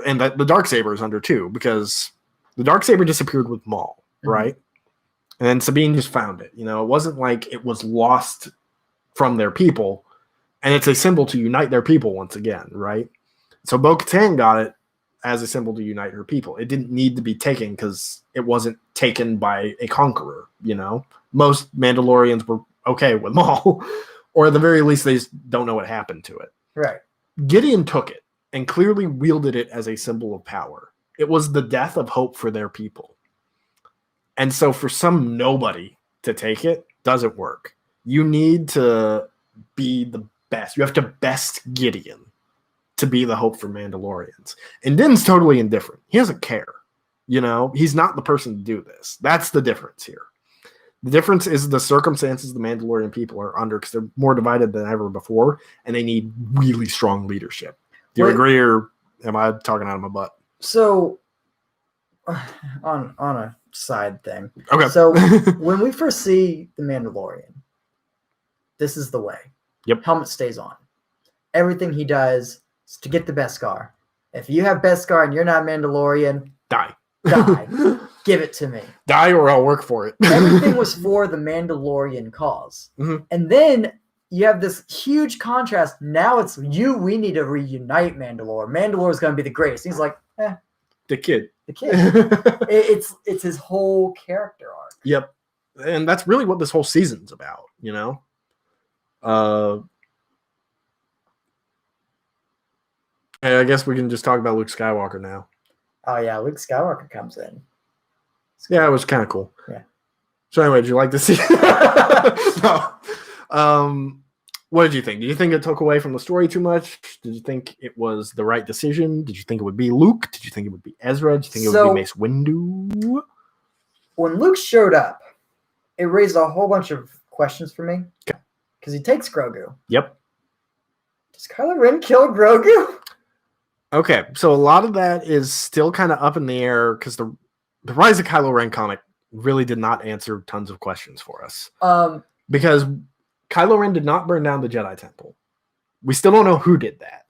and that the Darksaber is under too, because the Darksaber disappeared with Maul, right? And then Sabine just found it. It wasn't like it was lost from their people, and it's a symbol to unite their people once again, right? So Bo-Katan got it as a symbol to unite her people. It didn't need to be taken because it wasn't taken by a conqueror, Most Mandalorians were okay with Maul, or at the very least, they just don't know what happened to it. Right. Gideon took it and clearly wielded it as a symbol of power. It was the death of hope for their people. And so for some nobody to take it doesn't work. You need to be the best. You have to best Gideon to be the hope for Mandalorians. And Din's totally indifferent. He doesn't care. He's not the person to do this. That's the difference here. The difference is the circumstances the Mandalorian people are under, because they're more divided than ever before, and they need really strong leadership. Do you agree, or am I talking out of my butt? So, on a side thing. Okay. So, when we first see the Mandalorian, this is the way. Yep. Helmet stays on. Everything he does is to get the Beskar. If you have Beskar and you're not Mandalorian, die. Give it to me. Die or I'll work for it. Everything was for the Mandalorian cause. And then you have this huge contrast. Now it's we need to reunite Mandalore. Mandalore is going to be the greatest. He's like, The kid. It's his whole character arc. Yep. And that's really what this whole season's about, And I guess we can just talk about Luke Skywalker now. Oh, yeah. Luke Skywalker comes in. Yeah, it was kind of cool. Yeah. So anyway, did you like to see? No. What did you think? Did you think it took away from the story too much? Did you think it was the right decision? Did you think it would be Luke? Did you think it would be Ezra? Did you think it would be Mace Windu? When Luke showed up, it raised a whole bunch of questions for me. Because he takes Grogu. Yep. Does Kylo Ren kill Grogu? Okay, so a lot of that is still kind of up in the air because the Rise of Kylo Ren comic really did not answer tons of questions for us. Because Kylo Ren did not burn down the Jedi Temple. We still don't know who did that.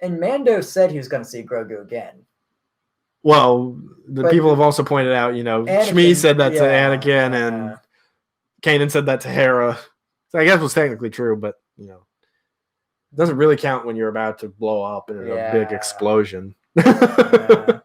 And Mando said he was going to see Grogu again. Well, the But people have also pointed out, Anakin, Shmi said that to yeah, Anakin, yeah. and Kanan said that to Hera. So I guess it was technically true, but it doesn't really count when you're about to blow up in a big explosion. Yeah.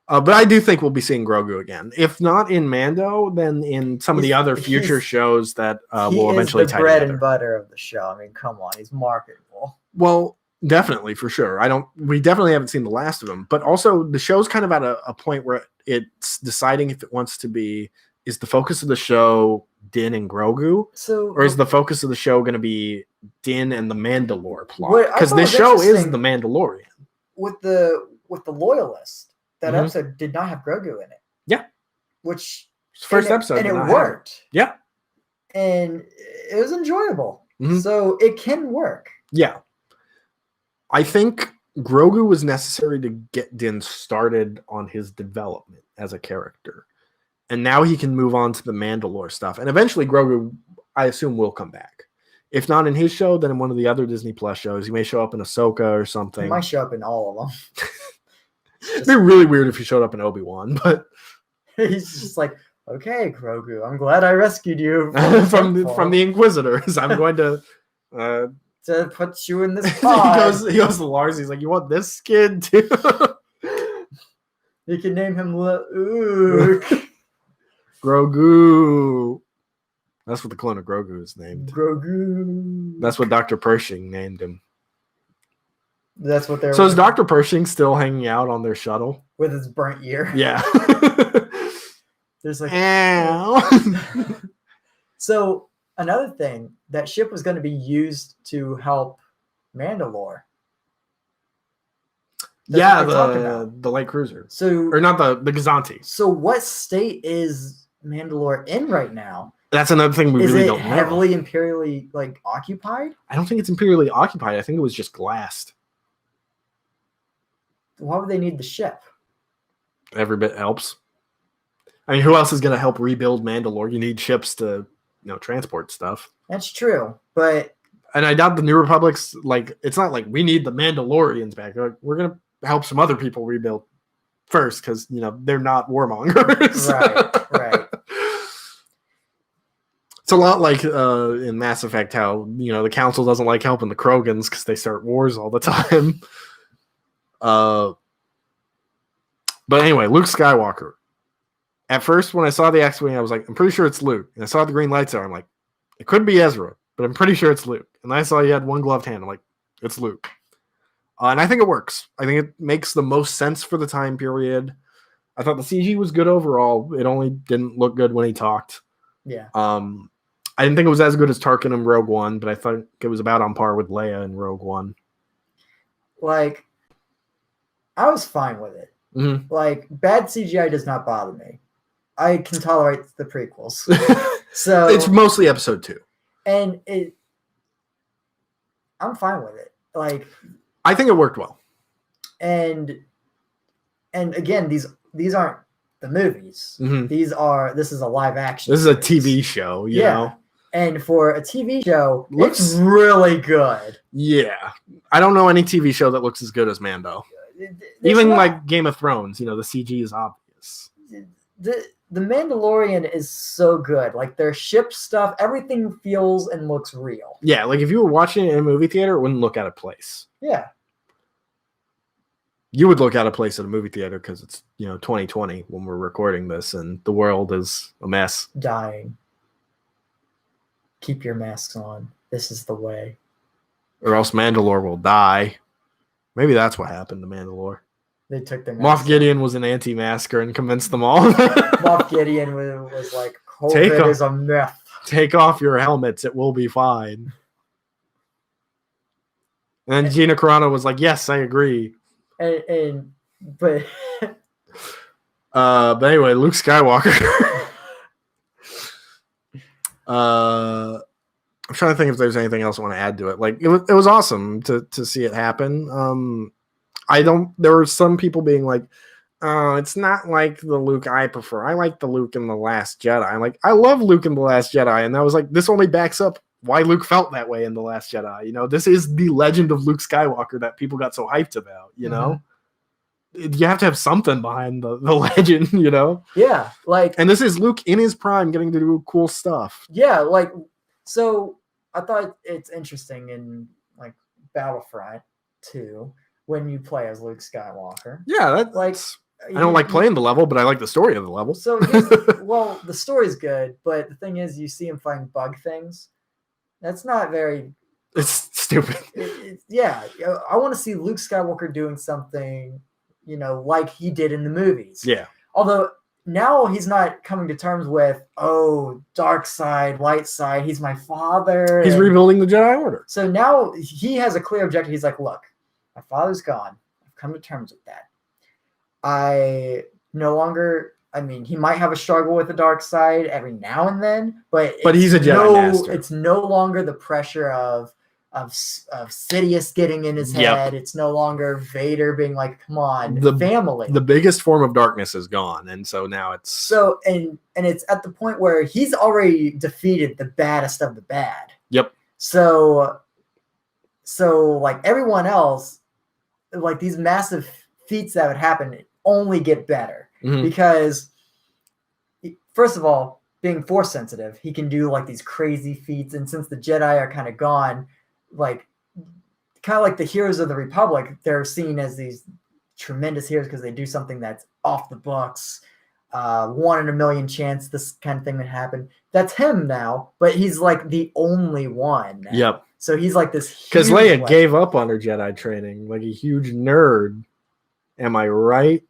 But I do think we'll be seeing Grogu again. If not in Mando, then in some of the other future shows that will eventually tie bread together. and butter of the show. I mean, come on, he's marketable. Well, definitely, for sure. We definitely haven't seen the last of him, but also the show's kind of at a point where it's deciding if it wants to be, is the focus of the show Din and Grogu, or is the focus of the show going to be Din and the Mandalore plot? Because this show is the Mandalorian. With the Loyalist, that episode did not have Grogu in it. Yeah. Which first episode. And it worked. Yeah. And it was enjoyable. So it can work. Yeah. I think Grogu was necessary to get Din started on his development as a character. And now he can move on to the Mandalore stuff. And eventually Grogu, I assume, will come back. If not in his show, then in one of the other Disney Plus shows. He may show up in Ahsoka or something. He might show up in all of them. It'd be really weird if he showed up in Obi-Wan, but he's just like, okay, Grogu, I'm glad I rescued you from the Inquisitors. I'm going to put you in this pod. he goes to Lars. He's like, you want this kid too? You can name him Luke. Grogu. That's what the clone of Grogu is named. Grogu. That's what Dr. Pershing named him. That's what they're. So is Dr. Pershing still hanging out on their shuttle with his burnt ear? Yeah. There's like. Ow. So another thing, that ship was going to be used to help Mandalore. That's the light cruiser. So or not the Gazanti. So what state is Mandalore in right now? That's another thing we really don't know. Is it heavily imperially occupied? I don't think it's imperially occupied. I think it was just glassed. Why would they need the ship? Every bit helps. I mean, who else is going to help rebuild Mandalore? You need ships to, transport stuff. That's true, but and I doubt the New Republic's it's not like we need the Mandalorians back. We're going to help some other people rebuild first because they're not warmongers. Right. It's a lot like in Mass Effect how the Council doesn't like helping the Krogans because they start wars all the time. But anyway, Luke Skywalker. At first, when I saw the X-Wing, I was like, I'm pretty sure it's Luke. And I saw the green lights there. I'm like, it could be Ezra, but I'm pretty sure it's Luke. And then I saw he had one gloved hand. I'm like, it's Luke. And I think it works. I think it makes the most sense for the time period. I thought the CG was good overall. It only didn't look good when he talked. Yeah. I didn't think it was as good as Tarkin in Rogue One, but I thought it was about on par with Leia in Rogue One. I was fine with it. Mm-hmm. Bad CGI does not bother me. I can tolerate the prequels. So it's mostly episode 2. And I'm fine with it. I think it worked well. And again, these aren't the movies. Mm-hmm. This is a live action. This is a TV show, you know. And for a TV show, it's really good. Yeah. I don't know any TV show that looks as good as Mando. Even Game of Thrones, the CG is obvious. The Mandalorian is so good. Their ship stuff, everything feels and looks real. Yeah, if you were watching it in a movie theater, it wouldn't look out of place. Yeah. You would look out of place at a movie theater because it's, 2020 when we're recording this and the world is a mess. Dying. Keep your masks on. This is the way. Or else Mandalore will die. Maybe that's what happened to Mandalore. They took their masks. Moff Gideon was an anti-masker and convinced them all. Moff Gideon was like, COVID is a myth. Take off your helmets. It will be fine. And then Gina Carano was like, yes, I agree. But anyway, Luke Skywalker. I'm trying to think if there's anything else I want to add to it. It was awesome to see it happen. There were some people being like, oh, it's not like the Luke I prefer. I like the Luke in The Last Jedi. I'm like, I love Luke in The Last Jedi. And I was like, this only backs up why Luke felt that way in The Last Jedi. This is the legend of Luke Skywalker that people got so hyped about, you have to have something behind the legend, you know? Yeah, like, And this is Luke in his prime getting to do cool stuff. yeah, like, so I thought it's interesting in like Battlefront 2 when you play as Luke Skywalker. Yeah, Like, I don't like playing the level, but I like the story of the level. So, well, the story's good, but the thing is, you see him fighting bug things. That's not very. It's stupid. Yeah, I want to see Luke Skywalker doing something, like he did in the movies. Yeah. Although now he's not coming to terms with, dark side, light side. He's my father. He's rebuilding the Jedi Order. So now he has a clear objective. He's like, look, my father's gone. I've come to terms with that. I no longer. I mean, he might have a struggle with the dark side every now and then, but he's a Jedi master. It's no longer the pressure of Sidious getting in his head. It's no longer Vader being like, "Come on, family." The biggest form of darkness is gone, and so now it's and it's at the point where he's already defeated the baddest of the bad. Yep. So like everyone else, like these massive feats that would happen only get better. Because first of all, being force sensitive, he can do like these crazy feats. And since the Jedi are kind of gone, like kind of like the heroes of the Republic, they're seen as these tremendous heroes because they do something that's off the books, 1 in a million chance this kind of thing would happen. That's him now, but he's like the only one now. Yep. So he's like this because Leia gave up on her Jedi training, like a huge nerd. Am I right?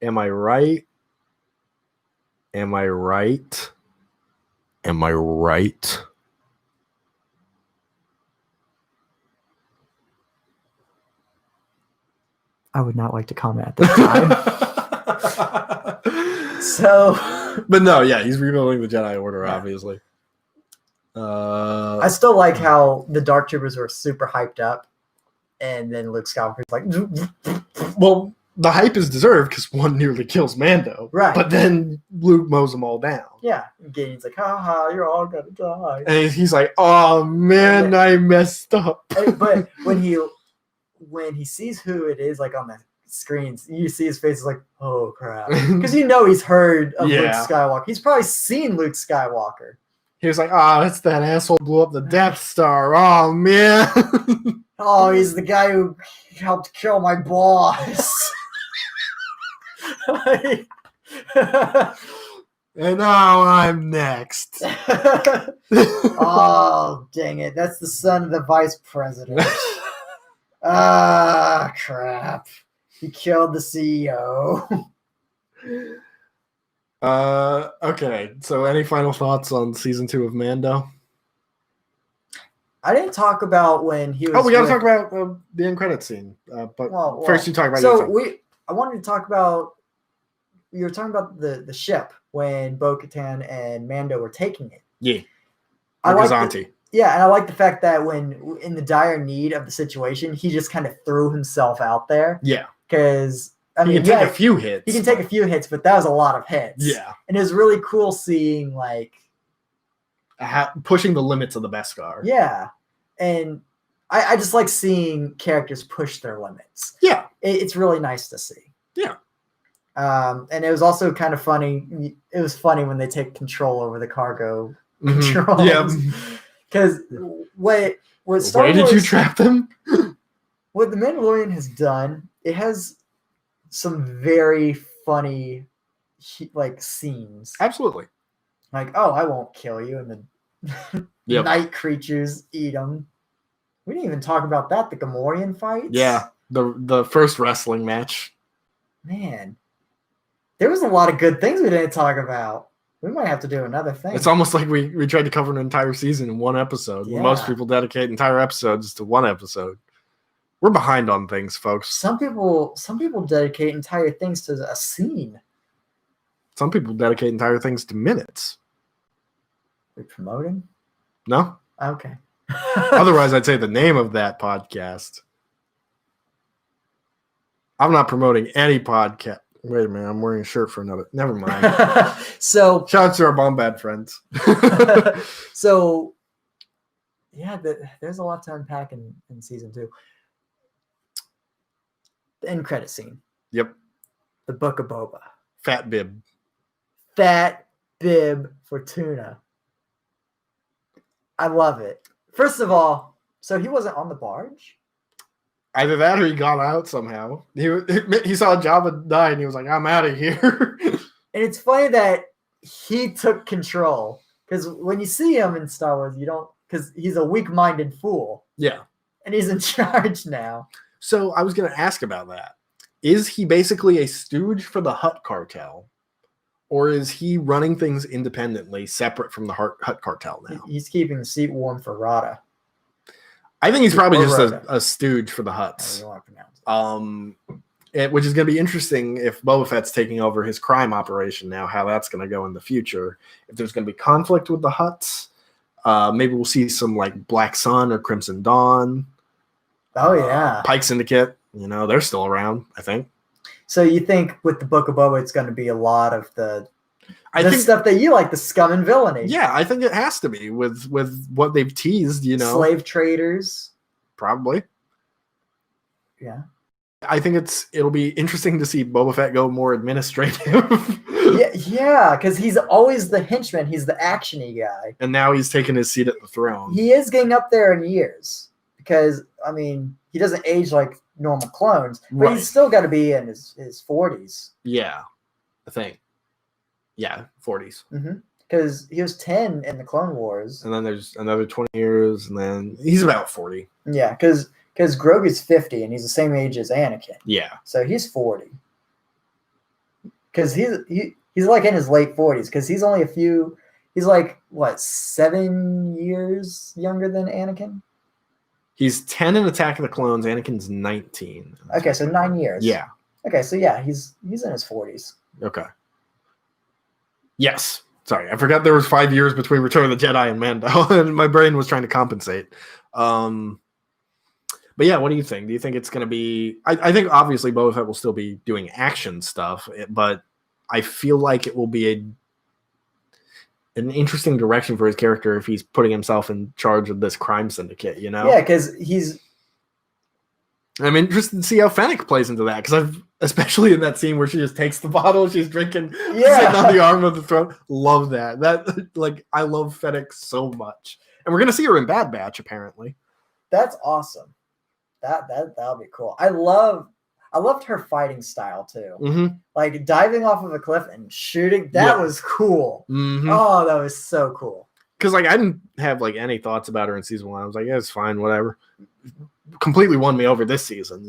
Am I right? Am I right? Am I right? I would not like to comment at this time. But no, yeah, he's rebuilding the Jedi Order, obviously. I still like how the Dark Troopers were super hyped up, and then Luke Skywalker's like, well, the hype is deserved because one nearly kills Mando. Right. But then Luke mows them all down. Yeah. Gideon's like, haha, you're all gonna die. And he's like, oh man, I messed up. But when he sees who it is, like on the screens, you see his face is like, oh crap. Because he's heard of Luke Skywalker. He's probably seen Luke Skywalker. He was like, that's that asshole blew up the Death Star. Oh man. Oh, he's the guy who helped kill my boss. And now I'm next. Oh, dang it. That's the son of the vice president. Ah, crap. He killed the CEO. Okay. So any final thoughts on season 2 of Mando? I didn't talk about when he was. Oh, we got to talk about the end credit scene. But first, you talk about. I wanted to talk about. You were talking about the ship when Bo-Katan and Mando were taking it. Yeah. And I like the fact that when in the dire need of the situation, he just kind of threw himself out there. Yeah. Because he can take a few hits. He can take a few hits, but that was a lot of hits. Yeah. And it was really cool seeing like pushing the limits of the Beskar. Yeah. And I just like seeing characters push their limits. Yeah. It's really nice to see. Yeah. And it was also kind of funny. It was funny when they take control over the cargo controls. Yeah. Because what Star Where Wars, did you trap them? What the Mandalorian has done, it has some very funny like scenes. Absolutely. Like, oh, I won't kill you, and the night creatures eat them. We didn't even talk about that. The Gamorrean fights. Yeah, the first wrestling match. Man, there was a lot of good things we didn't talk about. We might have to do another thing. It's almost like we tried to cover an entire season in one episode. Yeah. Most people dedicate entire episodes to one episode. We're behind on things, folks. Some people dedicate entire things to a scene. Some people dedicate entire things to minutes. We're promoting? No? Okay. Otherwise, I'd say the name of that podcast. I'm not promoting any podcast. Wait a minute, I'm wearing a shirt for another. Never mind. So shout out to our Bombad friends. So yeah, there's a lot to unpack in season 2. The end credit scene. Yep. The Book of Boba. Fat Bib. Fat Bib Fortuna. I love it. First of all, so he wasn't on the barge? Either that or he got out somehow. He saw Jabba die and he was like, I'm out of here. And it's funny that he took control. Because when you see him in Star Wars, you don't, because he's a weak-minded fool. Yeah. And he's in charge now. So I was going to ask about that. Is he basically a stooge for the Hutt cartel? Or is he running things independently, separate from the Hutt cartel now? He's keeping the seat warm for Rada. I think he's probably just a stooge for the Hutts. Which is going to be interesting if Boba Fett's taking over his crime operation now, how that's going to go in the future. If there's going to be conflict with the Hutts, maybe we'll see some like Black Sun or Crimson Dawn. Oh, yeah. Pike Syndicate, they're still around, I think. So you think with the Book of Boba, it's going to be a lot of the think, stuff that you like, the scum and villainy. Yeah, I think it has to be with what they've teased, Slave traders. Probably. Yeah. I think it'll be interesting to see Boba Fett go more administrative. yeah, because he's always the henchman. He's the actiony guy. And now he's taking his seat at the throne. He is getting up there in years because, he doesn't age like normal clones, but he's still got to be in his 40s. Yeah, I think. Yeah, 40s. Because he was 10 in the Clone Wars. And then there's another 20 years, and then he's about 40. Yeah, because Grogu's 50, and he's the same age as Anakin. Yeah. So he's 40. Because he's like in his late 40s, because he's only he's like, 7 years younger than Anakin? He's 10 in Attack of the Clones. Anakin's 19. Okay, so 9 years. Yeah. Okay, so yeah, he's in his 40s. Okay. Yes. Sorry, I forgot there was 5 years between Return of the Jedi and Mando, and my brain was trying to compensate. But yeah, what do you think? Do you think it's going to be... I think obviously Boba Fett will still be doing action stuff, but I feel like it will be an interesting direction for his character if he's putting himself in charge of this crime syndicate, Yeah, because I'm interested to see how Fennec plays into that, because especially in that scene where she just takes the bottle, she's drinking, sitting on the arm of the throne. Love that. I love Fennec so much. And we're going to see her in Bad Batch, apparently. That's awesome. That'll be cool. I loved her fighting style too. Mm-hmm. Like diving off of a cliff and shooting. That was cool. Mm-hmm. Oh, that was so cool. Because I didn't have any thoughts about her in season 1. I was like, yeah, it's fine, whatever. Completely won me over this season,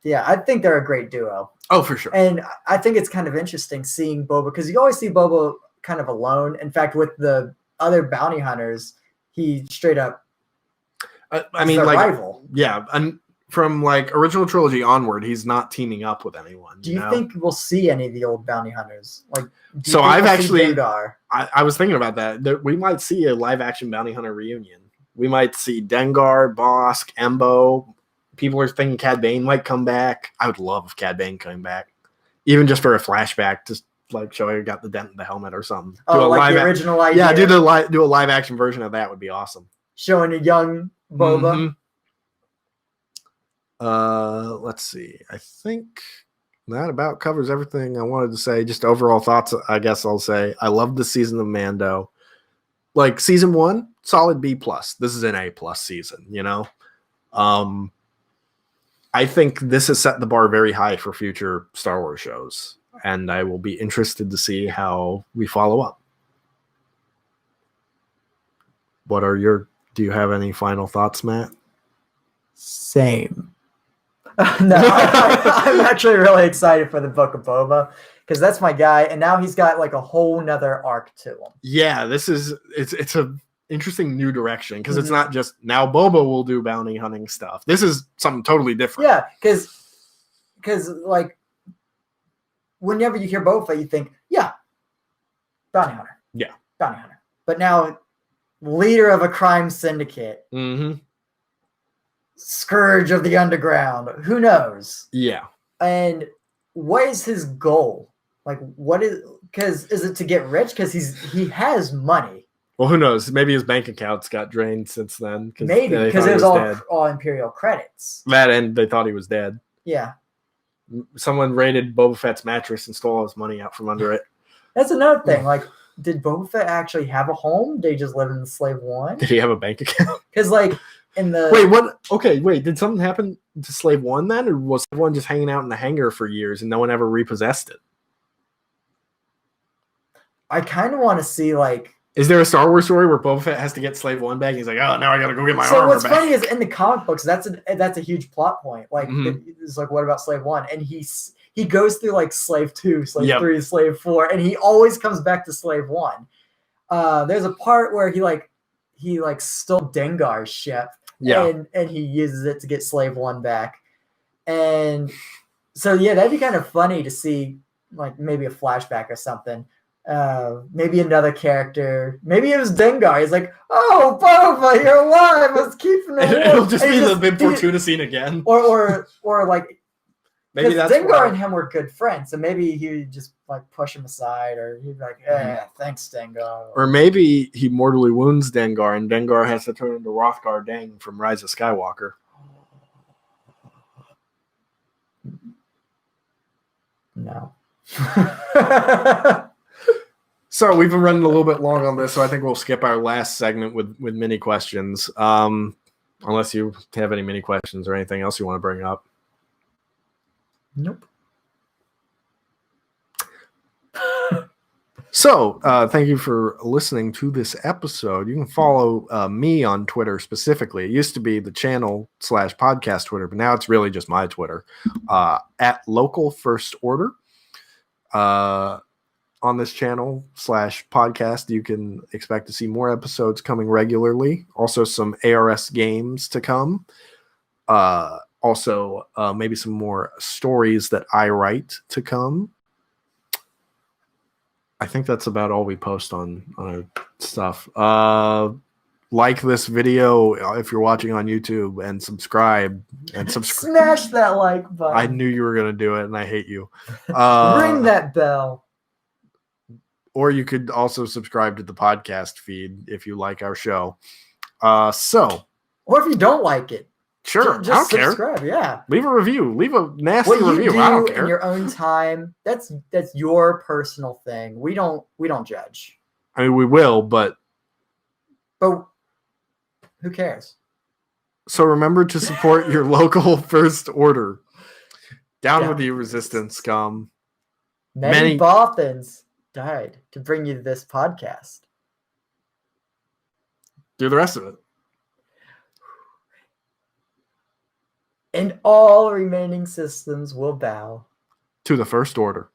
Yeah, I think they're a great duo. Oh, for sure. And I think it's kind of interesting seeing Boba, because you always see Boba kind of alone. In fact, with the other bounty hunters, he straight up rival. Yeah, and from original trilogy onward, he's not teaming up with anyone. Do you think we'll see any of the old bounty hunters? So I've actually, I was thinking about that we might see a live action bounty hunter reunion. We might see Dengar, Bosk, Embo. People are thinking Cad Bane might come back. I would love Cad Bane coming back, even just for a flashback, just show he got the dent in the helmet or something. Oh, the original idea. Yeah, do a live action version of that would be awesome. Showing a young Boba. Mm-hmm. Let's see. I think that about covers everything I wanted to say. Just overall thoughts, I guess I'll say. I love the season of Mando. Season 1, solid B+. This is an A+ season, I think this has set the bar very high for future Star Wars shows, and I will be interested to see how we follow up. Do you have any final thoughts, Matt? Same. No, I'm actually really excited for the Book of Boba, because that's my guy, and now he's got a whole nother arc to him. Yeah, it's a interesting new direction, because it's not just now Boba will do bounty hunting stuff. This is something totally different. Yeah, because whenever you hear Boba Fett, you think, yeah, bounty hunter. Yeah, bounty hunter. But now, leader of a crime syndicate. Mm-hmm. Scourge of the underground. Who knows? Yeah. And what is his goal? Because is it to get rich? Because he has money. Well, who knows? Maybe his bank accounts got drained since then. Maybe because it was all Imperial credits. That and they thought he was dead. Yeah, Someone raided Boba Fett's mattress and stole all his money out from under it. That's another thing. Like, did Boba Fett actually have a home? Did he just live in Slave One? Did he have a bank account? Because, like, in the wait, what? Okay, wait. Did something happen to Slave One then, or was Slave One just hanging out in the hangar for years and no one ever repossessed it? I kind of want to see, like, is there a Star Wars story where Boba Fett has to get Slave One back? He's like, oh, now I gotta go get my armor what's back. funny is in the comic books, that's a huge plot point. Like, Mhm. it's like, what about Slave One? And he goes through like Slave 2, Slave Yep. 3, Slave 4, and he always comes back to Slave 1. There's a part where he stole Dengar's ship, and he uses it to get Slave 1 back. And so yeah, that'd be kind of funny to see, like, maybe a flashback or something. Maybe another character. Maybe it was Dengar. He's like, "Oh, Boba, you're alive. I was keeping it." It'll just be the Bib Fortuna scene again. Or like, maybe that's Dengar why. and him were good friends, so maybe he would just like push him aside, or he'd be like, thanks, Dengar. Or maybe he mortally wounds Dengar, and Dengar has to turn into Rothgar Dang from Rise of Skywalker. No. So we've been running a little bit long on this, so I think we'll skip our last segment with mini questions. Unless you have any mini questions or anything else you want to bring up. Nope. So thank you for listening to this episode. You can follow me on Twitter specifically. It used to be the channel /podcast Twitter, but now it's really just my Twitter at Local First Order. On this channel /podcast, you can expect to see more episodes coming regularly. Also, some ARS games to come. Also, maybe some more stories that I write to come. I think that's about all we post on our stuff. Like this video if you're watching on YouTube, and subscribe. Smash that like button. I knew you were going to do it, and I hate you. Ring that bell. Or you could also subscribe to the podcast feed if you like our show. Or if you don't like it, sure, just I don't subscribe. care. Yeah, leave a review. Leave a nasty what you review. do I don't care. in your own time. That's your personal thing. We don't judge. I mean, we will, but who cares? So remember to support your local First Order. Down with the resistance, scum. Many Bothans died to bring you this podcast. Do the rest of it. And all remaining systems will bow to the First Order.